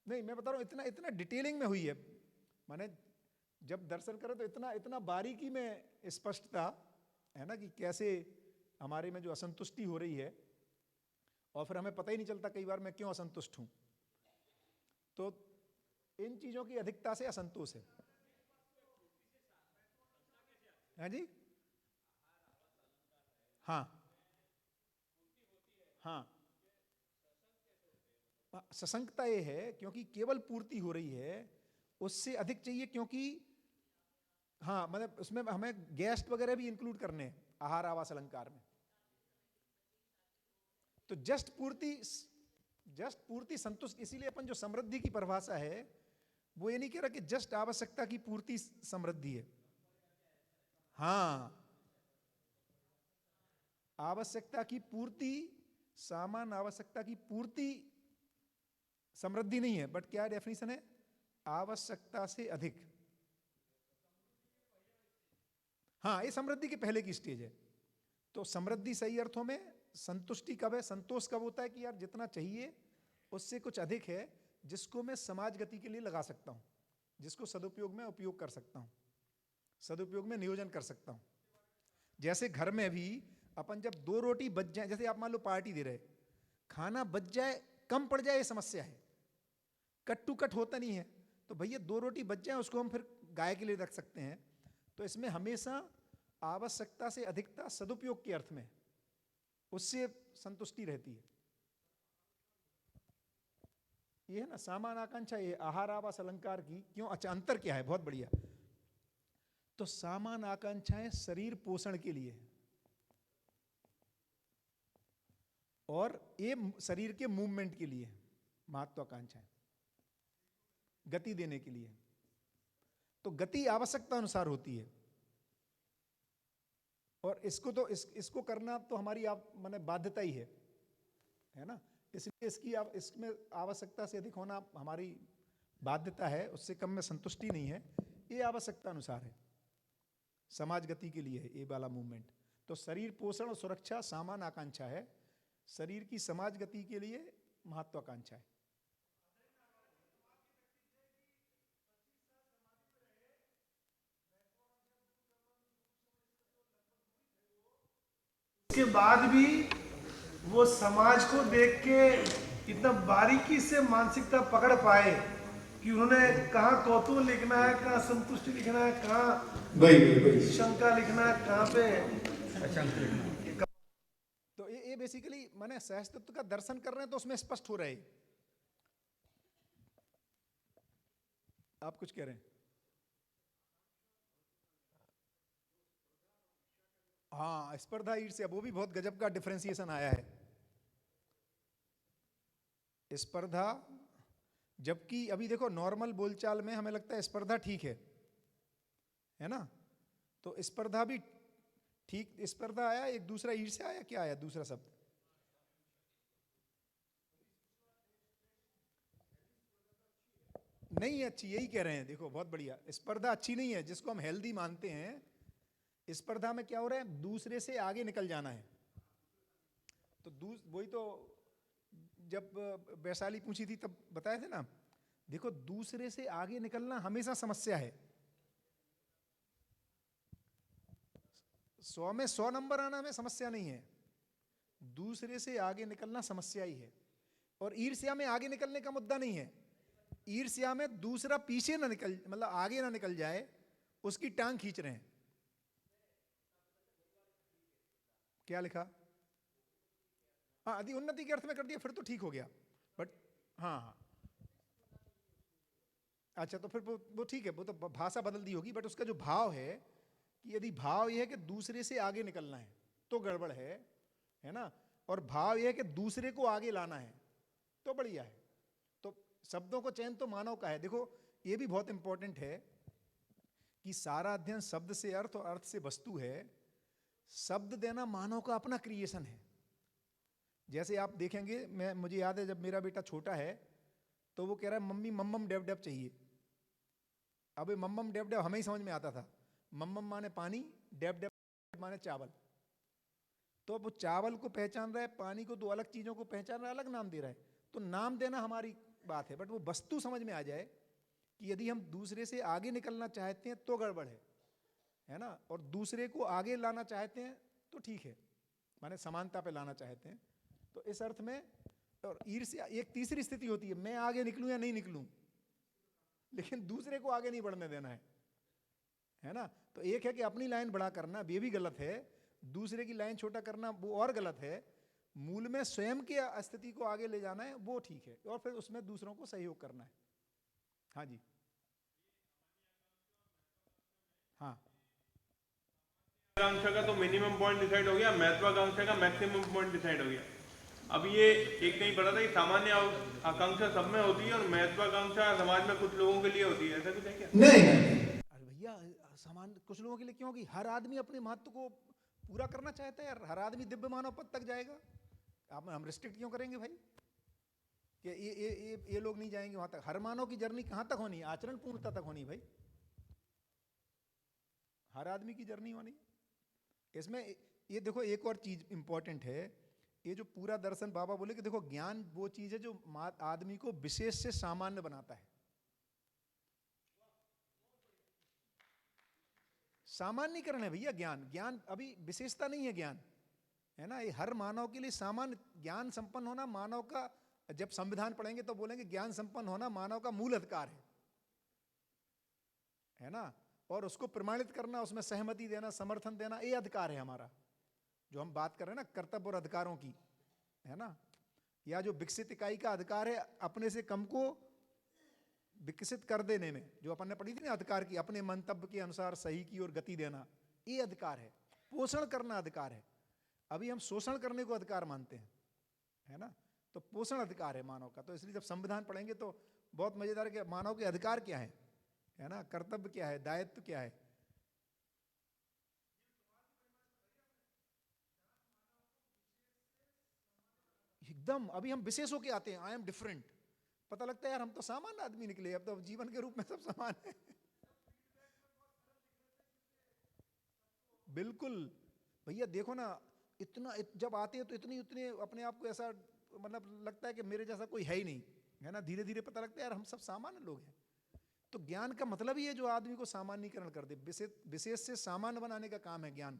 नहीं, मैं बता रहा हूं इतना इतना डिटेलिंग में हुई है, माने जब दर्शन करो तो इतना इतना बारीकी में स्पष्टता है ना कि कैसे हमारे में जो असंतुष्टि हो रही है, और फिर हमें पता ही नहीं चलता कई बार मैं क्यों असंतुष्ट हूं। तो इन चीजों की अधिकता से असंतोष है। हाँ जी, हाँ हाँ, सशंकता ये है क्योंकि केवल पूर्ति हो रही है, उससे अधिक चाहिए, क्योंकि हाँ मतलब उसमें हमें गेस्ट वगैरह भी इंक्लूड करने हैं आहार आवास अलंकार में। तो जस्ट पूर्ति संतुष्ट, इसीलिए अपन जो समृद्धि की परिभाषा है वो ये नहीं कह रहा कि जस्ट आवश्यकता की पूर्ति समृद्धि है। हाँ, आवश्यकता की पूर्ति, सामान्य आवश्यकता की पूर्ति समृद्धि नहीं है, बट क्या डेफिनेशन है? आवश्यकता से अधिक। हाँ, ये समृद्धि के पहले की स्टेज है। तो समृद्धि सही अर्थों में संतुष्टि कब है? संतोष कब होता है कि यार जितना चाहिए उससे कुछ अधिक है, जिसको मैं समाज गति के लिए लगा सकता हूं, जिसको सदुपयोग में उपयोग कर सकता हूं, सदुपयोग में नियोजन कर सकता हूं। जैसे घर में भी अपन जब 2 रोटी बच जाए, जैसे आप मान लो पार्टी दे रहे, खाना बच जाए, कम पड़ जाए, ये समस्या है, कट टू कट होता नहीं है। तो भैया 2 रोटी बच जाए, उसको हम फिर गाय के लिए रख सकते हैं। तो इसमें हमेशा आवश्यकता से अधिकता सदुपयोग के अर्थ में, उससे संतुष्टि रहती है। ये है ना सामान आकांक्षा, ये आहार आवास अलंकार की क्यों, अच्छा अंतर क्या है? बहुत बढ़िया। तो सामान आकांक्षाएं शरीर पोषण के लिए है, और ये शरीर के मूवमेंट के लिए है, महत्वाकांक्षाएं गति देने के लिए। तो गति आवश्यकता अनुसार होती है, और इसको तो इसको करना तो हमारी माने बाध्यता ही है ना। इसलिए इसमें आवश्यकता से अधिक होना हमारी बाध्यता है, उससे कम में संतुष्टि नहीं है। ये आवश्यकता अनुसार है, समाज गति के लिए है ये वाला मूवमेंट। तो शरीर पोषण और सुरक्षा सामान्य आकांक्षा है, शरीर की समाज गति के लिए महत्वाकांक्षा है। उसके बाद भी वो समाज को देख के इतना बारीकी से मानसिकता पकड़ पाए कि उन्होंने कहाँ कौतूहल लिखना है, कहाँ संतुष्टि लिखना है, कहाँ शंका लिखना है, कहाँ पे अशंका लिखना। तो ये बेसिकली माने सहस्तित्व का दर्शन कर रहे हैं, तो उसमें स्पष्ट हो रहे हैं। आप कुछ कह रहे हैं? हाँ, स्पर्धा ईर्ष्या, वो भी बहुत गजब का डिफरेंशिएशन आया है। स्पर्धा, जबकि अभी देखो नॉर्मल बोलचाल में हमें लगता है स्पर्धा ठीक है ना। तो स्पर्धा भी ठीक, स्पर्धा आया, एक दूसरा ईर्ष्या आया, क्या आया दूसरा शब्द? नहीं अच्छी, यही कह रहे हैं। देखो बहुत बढ़िया, स्पर्धा अच्छी नहीं है, जिसको हम हेल्दी मानते हैं। स्पर्धा में क्या हो रहा है? दूसरे से आगे निकल जाना है। तो वही तो जब वैशाली पूछी थी तब बताए थे ना, देखो दूसरे से आगे निकलना हमेशा समस्या है। 100 में 100 नंबर आना में समस्या नहीं है, दूसरे से आगे निकलना समस्या ही है। और ईर्ष्या में आगे निकलने का मुद्दा नहीं है, ईर्ष्या में दूसरा पीछे ना निकल, मतलब आगे ना निकल जाए, उसकी टांग खींच रहे हैं। क्या लिखा? हाँ, यदि उन्नति के अर्थ में कर दिया फिर तो ठीक हो गया, बट हाँ अच्छा, तो फिर वो ठीक है, वो तो भाषा बदल दी होगी, बट उसका जो भाव है कि यदि भाव ये है कि दूसरे से आगे निकलना है तो गड़बड़ है ना, और भाव ये है कि दूसरे को आगे लाना है तो बढ़िया है। तो शब्दों को चयन तो मानव का है। देखो ये भी बहुत इंपॉर्टेंट है कि सारा अध्ययन शब्द से अर्थ और अर्थ से वस्तु है। शब्द देना मानव का अपना क्रिएशन है। जैसे आप देखेंगे, मुझे याद है जब मेरा बेटा छोटा है तो वो कह रहा है मम्मी मम्मम डेव डेव चाहिए। अब मम्मम डेव डेव हमें ही समझ में आता था, मम्मम माने पानी, डेव डेव माने चावल। तो अब वो चावल को पहचान रहा है, पानी को, दो अलग चीजों को पहचान रहा है, अलग नाम दे रहा है। तो नाम देना हमारी बात है, बट वो वस्तु समझ में आ जाए कि यदि हम दूसरे से आगे निकलना चाहते हैं तो गड़बड़ है ना, और दूसरे को आगे लाना चाहते हैं तो ठीक है। माने समानता पे लाना चाहते हैं। तो इस अर्थ में, और ईर्ष्या एक तीसरी स्थिति होती है, मैं आगे निकलूं या नहीं निकलूं, लेकिन दूसरे को आगे नहीं बढ़ने देना है ना। तो एक है कि अपनी लाइन बड़ा करना, ये भी गलत है, दूसरे की लाइन छोटा करना वो और गलत है। मूल में स्वयं की स्थिति को आगे ले जाना है, वो ठीक है, और फिर उसमें दूसरों को सहयोग करना है। हाँ जी, हाँ। आकांक्षा का तो मिनिमम पॉइंट डिसाइड हो गया, महत्वाकांक्षा का मैक्सिमम पॉइंट डिसाइड हो गया। अब ये एक कहीं पढ़ा था कि सामान्य आकांक्षा सब में होती है और महत्वाकांक्षा समाज में कुछ लोगों के लिए होती है, ऐसा कुछ है क्या? नहीं, अरे भैया समान कुछ लोगों के लिए क्यों? कि हर आदमी अपने महत्व को पूरा करना चाहता है, हर आदमी दिव्य मानव पद तक जाएगा। आप हम रिस्ट्रिक्ट क्यों करेंगे भाई कि ये लोग नहीं जाएंगे वहां तक? हर मानव की जर्नी कहां तक होनी है? आचरण पूर्णता तक होनी भाई, हर आदमी की जर्नी होनी। इसमें ये देखो एक और चीज इंपॉर्टेंट है, ये जो पूरा दर्शन बाबा बोले कि देखो ज्ञान वो चीज है जो आदमी को विशेष से सामान्य बनाता है। सामान्यकरण है भैया ज्ञान, ज्ञान अभी विशेषता नहीं है ज्ञान, है ना। ये हर मानव के लिए सामान्य ज्ञान संपन्न होना मानव का, जब संविधान पढ़ेंगे तो बोलेंगे ज्ञान संपन्न होना मानव का मूल अधिकार है ना। और उसको प्रमाणित करना, उसमें सहमति देना, समर्थन देना, ये अधिकार है हमारा। जो हम बात कर रहे हैं ना कर्तव्य और अधिकारों की, है ना। या जो विकसित इकाई का अधिकार है अपने से कम को विकसित कर देने में, जो अपन ने पढ़ी थी ना अधिकार की, अपने मंतव्य के अनुसार सही की ओर गति देना, ये अधिकार है। पोषण करना अधिकार है, अभी हम शोषण करने को अधिकार मानते हैं, है ना। तो पोषण अधिकार है मानव का। तो इसलिए जब संविधान पढ़ेंगे तो बहुत मजेदार है कि मानव के अधिकार क्या है ना, कर्तव्य क्या है, दायित्व क्या है। एकदम अभी हम विशेष होके आते हैं, आई एम डिफरेंट, पता लगता है यार हम तो सामान्य आदमी निकले, अब तो जीवन के रूप में सब समान है। बिल्कुल भैया देखो ना, इतना जब आते हैं तो इतने अपने आप को ऐसा मतलब लगता है कि मेरे जैसा कोई है ही नहीं, है ना। धीरे धीरे पता लगता है यार हम सब सामान्य लोग हैं। तो ज्ञान का मतलब ही है जो आदमी को सामान्यीकरण कर दे, विशेष से सामान्य बनाने का काम है ज्ञान।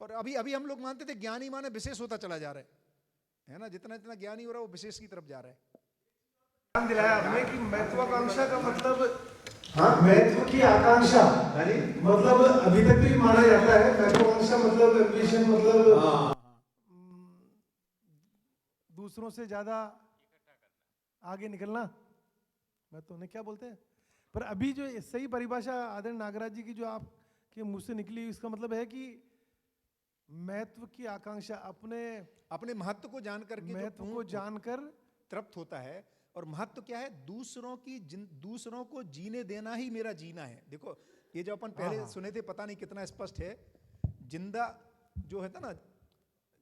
और अभी हम लोग मानते थे ज्ञानी माने विशेष होता चला जा रहा है ना। जितना जितना ज्ञानी हो रहा है वो विशेष की तरफ जा रहा है। ध्यान दिलाया आपने कि महत्वाकांक्षा का मतलब, हाँ महत्व की आकांक्षा मतलब अभी तक भी माना जाता है। महत्वाकांक्षा मतलब एम्बिशन, मतलब दूसरों से ज्यादा आगे निकलना, मैं तो उन्हें क्या बोलते हैं। पर अभी जो सही परिभाषा आदरणीय नागराज जी की जो आपके मुंह से निकली, इसका मतलब है कि महत्व की आकांक्षा, अपने महत्व को जानकर के, महत्व को जानकर तृप्त होता है। और महत्व क्या है? दूसरों को जीने देना ही मेरा जीना है। देखो ये जो अपन पहले सुने थे, पता नहीं कितना स्पष्ट है। जिंदा जो है ना,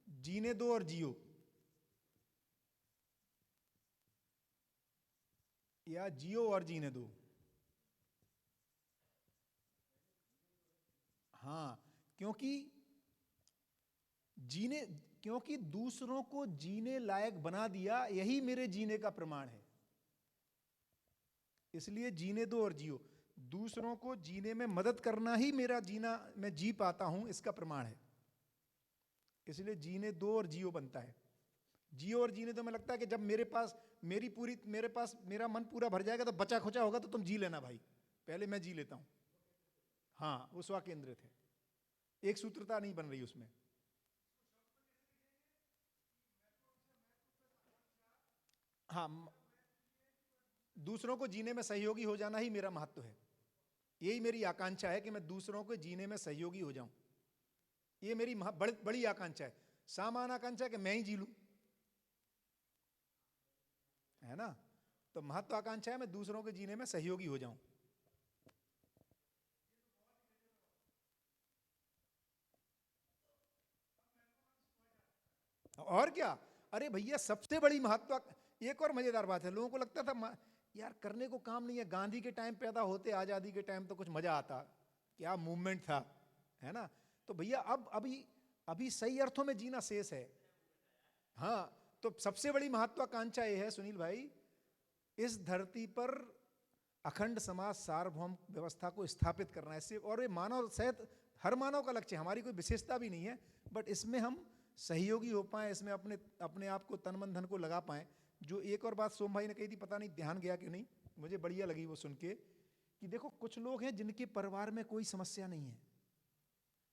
जीने दो और जियो, या जियो और जीने दो। हाँ, क्योंकि दूसरों को जीने लायक बना दिया, यही मेरे जीने का प्रमाण है। इसलिए जीने दो और जियो, दूसरों को जीने में मदद करना ही मेरा जीना, मैं जी पाता हूं, इसका प्रमाण है। इसलिए जीने दो और जियो बनता है। जियो और जीने दो में लगता है कि जब मेरे पास मेरा मन पूरा भर जाएगा तो बचा खुचा होगा तो तुम जी लेना भाई, पहले मैं जी लेता हूं। हाँ, वो स्व केंद्रित है, एक सूत्रता नहीं बन रही उसमें। हाँ, दूसरों को जीने में सहयोगी हो जाना ही मेरा महत्व है। यही मेरी आकांक्षा है कि मैं दूसरों को जीने में सहयोगी हो जाऊं। ये मेरी बड़ी आकांक्षा है। सामान्य आकांक्षा है कि मैं ही जी लूं, है ना। तो महत्वाकांक्षा है मैं दूसरों के जीने में सहयोगी हो जाऊं। और क्या, अरे भैया सबसे बड़ी महत्व। एक और मजेदार बात है, लोगों को लगता था यार करने को काम नहीं है। गांधी के टाइम पैदा होते, आजादी के टाइम तो कुछ मजा आता, क्या मूवमेंट था, है ना। तो भैया अभी सही अर्थों में जीना शेष है। हाँ, तो सबसे बड़ी महत्वाकांक्षा ये है सुनील भाई, इस धरती पर अखंड समाज सार्वभौम व्यवस्था को स्थापित करना है। और ये मानव सहित हर मानव का लक्ष्य है, हमारी कोई विशेषता भी नहीं है, बट इसमें हम सहयोगी हो पाए, इसमें अपने अपने आप को तन मन धन को लगा पाए। जो एक और बात सोम भाई ने कही थी, पता नहीं ध्यान गया कि नहीं, मुझे बढ़िया लगी वो सुन के, कि देखो कुछ लोग हैं जिनके परिवार में कोई समस्या नहीं है,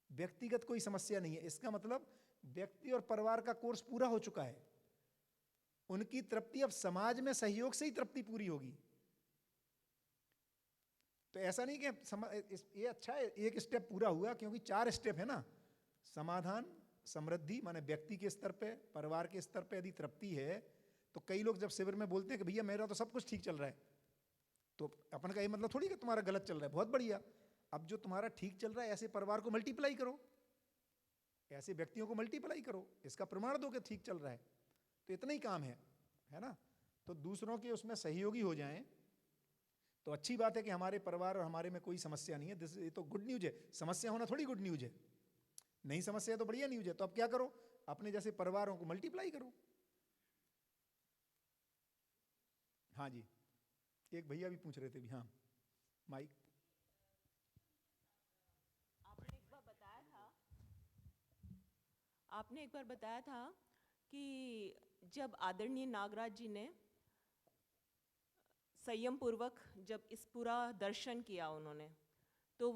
व्यक्तिगत कोई समस्या नहीं है, इसका मतलब व्यक्ति और परिवार का कोर्स पूरा हो चुका है, उनकी तृप्ति अब समाज में सहयोग से ही तृप्ति पूरी होगी। तो ऐसा नहीं कि ये अच्छा है, एक स्टेप पूरा हुआ, क्योंकि 4 स्टेप है ना, समाधान, समृद्धि, माने व्यक्ति के स्तर पे, परिवार के स्तर पे यदि तृप्ति है, तो कई लोग जब शिविर में बोलते हैं कि भैया मेरा तो सब कुछ ठीक चल रहा है, तो अपन का ये मतलब थोड़ी कि तुम्हारा गलत चल रहा है, बहुत बढ़िया। अब जो तुम्हारा ठीक चल रहा है, ऐसे परिवार को मल्टीप्लाई करो, ऐसे व्यक्तियों को मल्टीप्लाई करो, इसका प्रमाण दो कि ठीक चल रहा है। तो इतना ही काम है ना। तो दूसरों के उसमें सहयोगी हो जाएं तो अच्छी बात है कि हमारे परिवार और हमारे में कोई समस्या नहीं है, ये तो गुड न्यूज है। समस्या होना थोड़ी गुड न्यूज है, नहीं समस्या है तो बढ़िया न्यूज है। तो अब क्या करो, अपने जैसे परिवारों को मल्टीप्लाई करो। हाँ जी, एक भैया भी पूछ रहे थे भी, हाँ माइक। आपने एक बार बताया था कि जब आदरणीय नागराज जी ने संयम पूर्वक जब इस पूरा दर्शन किया उन्होंने, तो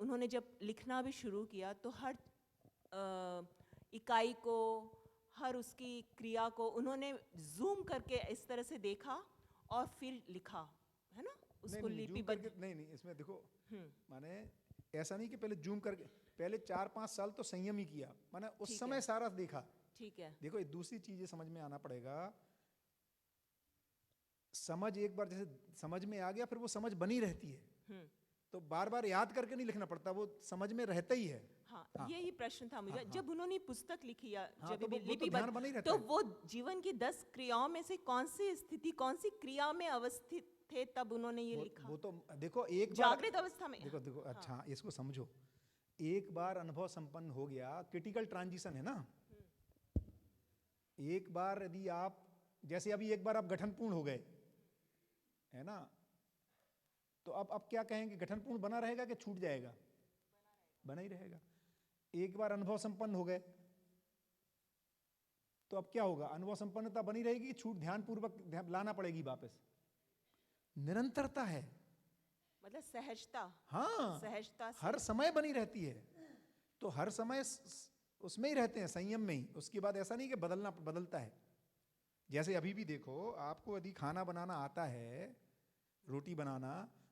उन्होंने जब लिखना भी शुरू किया तो हर इकाई को, हर उसकी क्रिया को उन्होंने जूम करके इस तरह से देखा और फिर लिखा, है ना, उसको लिपिबद्ध। नहीं, इसमें देखो, माने ऐसा नहीं कि पहले जूम करके, पहले 4-5 साल तो संयम ही किया, माने उस समय सारा देखा। ठीक है। देखो एक दूसरी चीज समझ में आना पड़ेगा, समझ एक बार जैसे समझ में आ गया, फिर वो समझ बनी रहती है, तो बार बार याद करके नहीं लिखना पड़ता, वो समझ में रहता ही है। हाँ, यही प्रश्न था मुझे। जब उन्होंने पुस्तक लिखी या जब तो लिपिबद्ध, तो वो जीवन की 10 क्रियाओं में से कौन सी स्थिति, कौन सी क्रिया में अवस्थित थे तब उन्होंने ये लिखा? वो तो देखो एक जागृत अवस्था में। देखो अच्छा, इसको समझो, एक बार अनुभव संपन्न हो गया, क्रिटिकल ट्रांजिशन है ना। एक बार यदि आप, जैसे अभी एक बार आप गठनपूर्ण हो गए, है ना, तो अब क्या कहेंगे, गठनपूर्ण बना रहेगा कि छूट जाएगा? बना ही रहेगा। एक बार अनुभव संपन्न हो गए तो अब क्या होगा, अनुभव संपन्नता बनी रहेगी, छूट ध्यानपूर्वक लाना पड़ेगी वापस। निरंतरता है, मतलब सहजता। हाँ, सहजता हर समय बनी रहती है, तो हर समय उसमें ही रहते हैं, संयम में ही। उसके बाद ऐसा नहीं कि बदलता है। जैसे अभी भी देखो, आपको यदि खाना बनाना आता है, रोटी बनाना,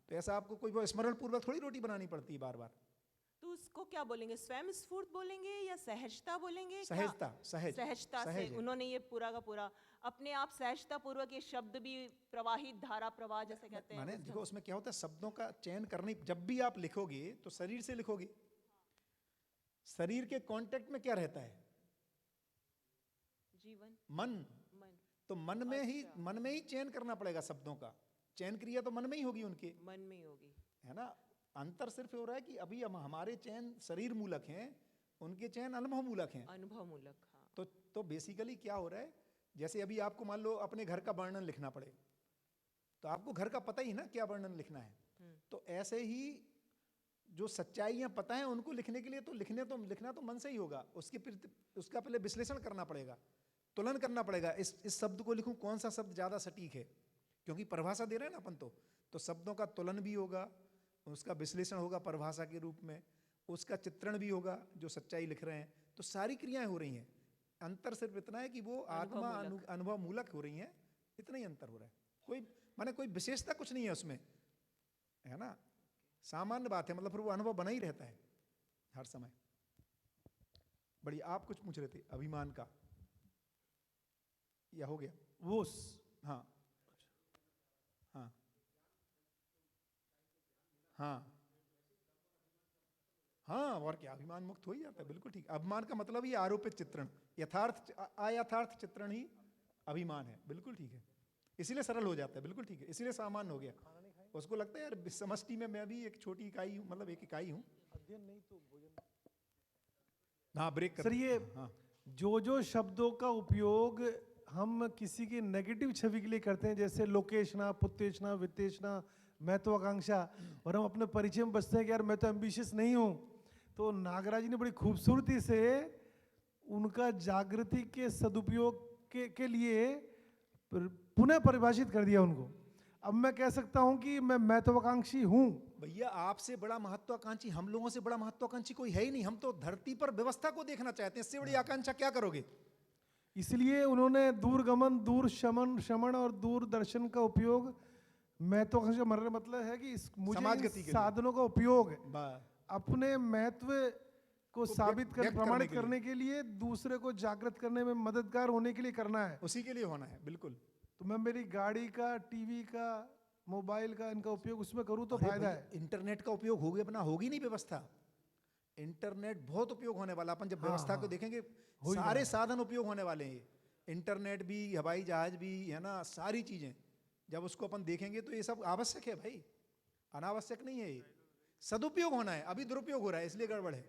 तो ऐसा आपको कोई स्मरण पूर्वक थोड़ी रोटी बनानी पड़ती है बार बार। तो उसको क्या बोलेंगे, स्वयं स्फूर्त बोलेंगे या सहजता बोलेंगे? सहजता, सहजता से उन्होंने ये पूरा का पूरा अपने आप सहजता पूर्वक, ये शब्द भी प्रवाहित धारा प्रवाह जैसे कहते हैं। माने देखो उसमें क्या होता है, शब्दों का चयन करने, जब भी आप लिखोगे तो शरीर से लिखोगे। शरीर के कांटेक्ट में क्या रहता है? जीवन, मन। तो मन में ही चयन करना पड़ेगा शब्दों का। चयन क्रिया तो मन में ही होगी, उनके मन में ही होगी, है ना। अंतर सिर्फ हो रहा है कि अभी हमारे चयन शरीर मूलक हैं, उनके चयन अनुभव मूलक हैं। अनुभव मूलक, हाँ। तो बेसिकली क्या हो रहा है, जैसे अभी आपको मान लो अपने घर का वर्णन लिखना पड़े, तो आपको घर का पता ही ना क्या वर्णन लिखना है। तो ऐसे ही जो सच्चाइयाँ पता है उनको लिखने के लिए तो लिखना तो मन से ही होगा। उसका पहले विश्लेषण करना पड़ेगा, तुलन करना पड़ेगा। इस शब्द को लिखूं, कौन सा शब्द ज़्यादा सटीक है, क्योंकि परिभाषा दे रहे हैं ना अपन। तो शब्दों का तुलन भी होगा, उसका विश्लेषण होगा परिभाषा के रूप में, उसका चित्रण भी होगा जो सच्चाई लिख रहे हैं। तो सारी क्रियाएं हो रही हैं। अंतर सिर्फ इतना है कि वो आत्मा अनुभव मूलक हो रही हैं, इतना ही अंतर हो रहा है। कोई विशेषता कुछ नहीं है उसमें, है ना, सामान्य बात है। मतलब फिर वो अनुभव बना ही रहता है हर समय। बढ़िया, आप कुछ पूछ रहे थे अभिमान का, या हो गया वो? हाँ हाँ हाँ, और क्या, अभिमान मुक्त हो ही जाता है। बिल्कुल ठीक। अभिमान का मतलब ही आरोपित चित्रण, अयथार्थ चित्रण ही अभिमान है। बिल्कुल ठीक है, इसीलिए सरल हो जाता है। बिल्कुल ठीक है, इसीलिए सामान्य हो गया। उसको लगता है यार समष्टि में मैं भी एक छोटी इकाई हूँ, मतलब एक इकाई हूँ। हाँ, ब्रेक कर। सर, ये जो शब्दों का उपयोग हम किसी की नेगेटिव छवि के लिए करते हैं, जैसे लोकेशना, पुत्तेशना, वित्तेशना, महत्वाकांक्षा, और हम अपने परिचय में बसते हैं कि यार मैं तो एम्बिशियस नहीं हूँ, तो नागराज जी ने बड़ी खूबसूरती से उनका जागृति के सदुपयोग के लिए पुनः परिभाषित कर दिया उनको। अब मैं कह सकता हूं कि मैं महत्वाकांक्षी हूं। भैया आपसे बड़ा महत्वाकांक्षी, हम लोगों से बड़ा महत्वाकांक्षी कोई है ही नहीं। हम तो धरती पर व्यवस्था को देखना चाहते हैं, इससे बड़ी आकांक्षा क्या करोगे? इसलिए उन्होंने दूरगमन, दूर श्रमण और दूरदर्शन का उपयोग, महत्वाकांक्षी का मतलब है कि मुझे समाजगति के साधनों का उपयोग अपने महत्व को साबित कर, प्रमाणित करने के लिए, दूसरे को जागृत करने में मददगार होने के लिए करना है, उसी के लिए होना है। बिल्कुल। तो मैं मेरी गाड़ी का, टीवी का, मोबाइल का, इनका उपयोग उसमें करूँ तो फायदा है। इंटरनेट का उपयोग होगी, अपना होगी नहीं व्यवस्था। इंटरनेट बहुत उपयोग होने वाला, अपन जब व्यवस्था को देखेंगे सारे साधन उपयोग होने वाले हैं। इंटरनेट भी, हवाई जहाज भी, है ना, सारी चीजें जब उसको अपन देखेंगे तो ये सब आवश्यक है भाई, अनावश्यक नहीं है। ये सदुपयोग होना है, अभी दुरुपयोग हो रहा है, इसलिए गड़बड़ है।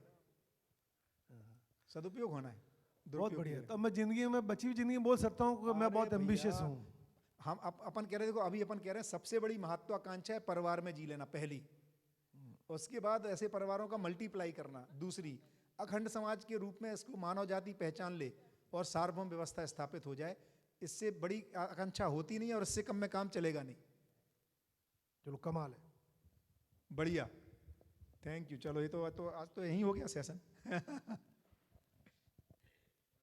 सदुपयोग होना है, बहुत बढ़िया। तो मैं जिंदगी में, बची हुई जिंदगी में बोल सकता हूँ कि मैं बहुत एम्बिशियस हूँ। हम अपन कह रहे, देखो अभी अपन कह रहे हैं सबसे बड़ी महत्वाकांक्षा है परिवार में जी लेना, पहली। उसके बाद ऐसे परिवारों का मल्टीप्लाई करना, दूसरी। अखंड समाज के रूप में इसको मानव जाति पहचान ले और सार्वभौम व्यवस्था स्थापित हो जाए, इससे बड़ी आकांक्षा होती नहीं और इससे कम में काम चलेगा नहीं। चलो कमाल है, बढ़िया, थैंक यू। चलो ये तो आज तो यही हो गया सेशन।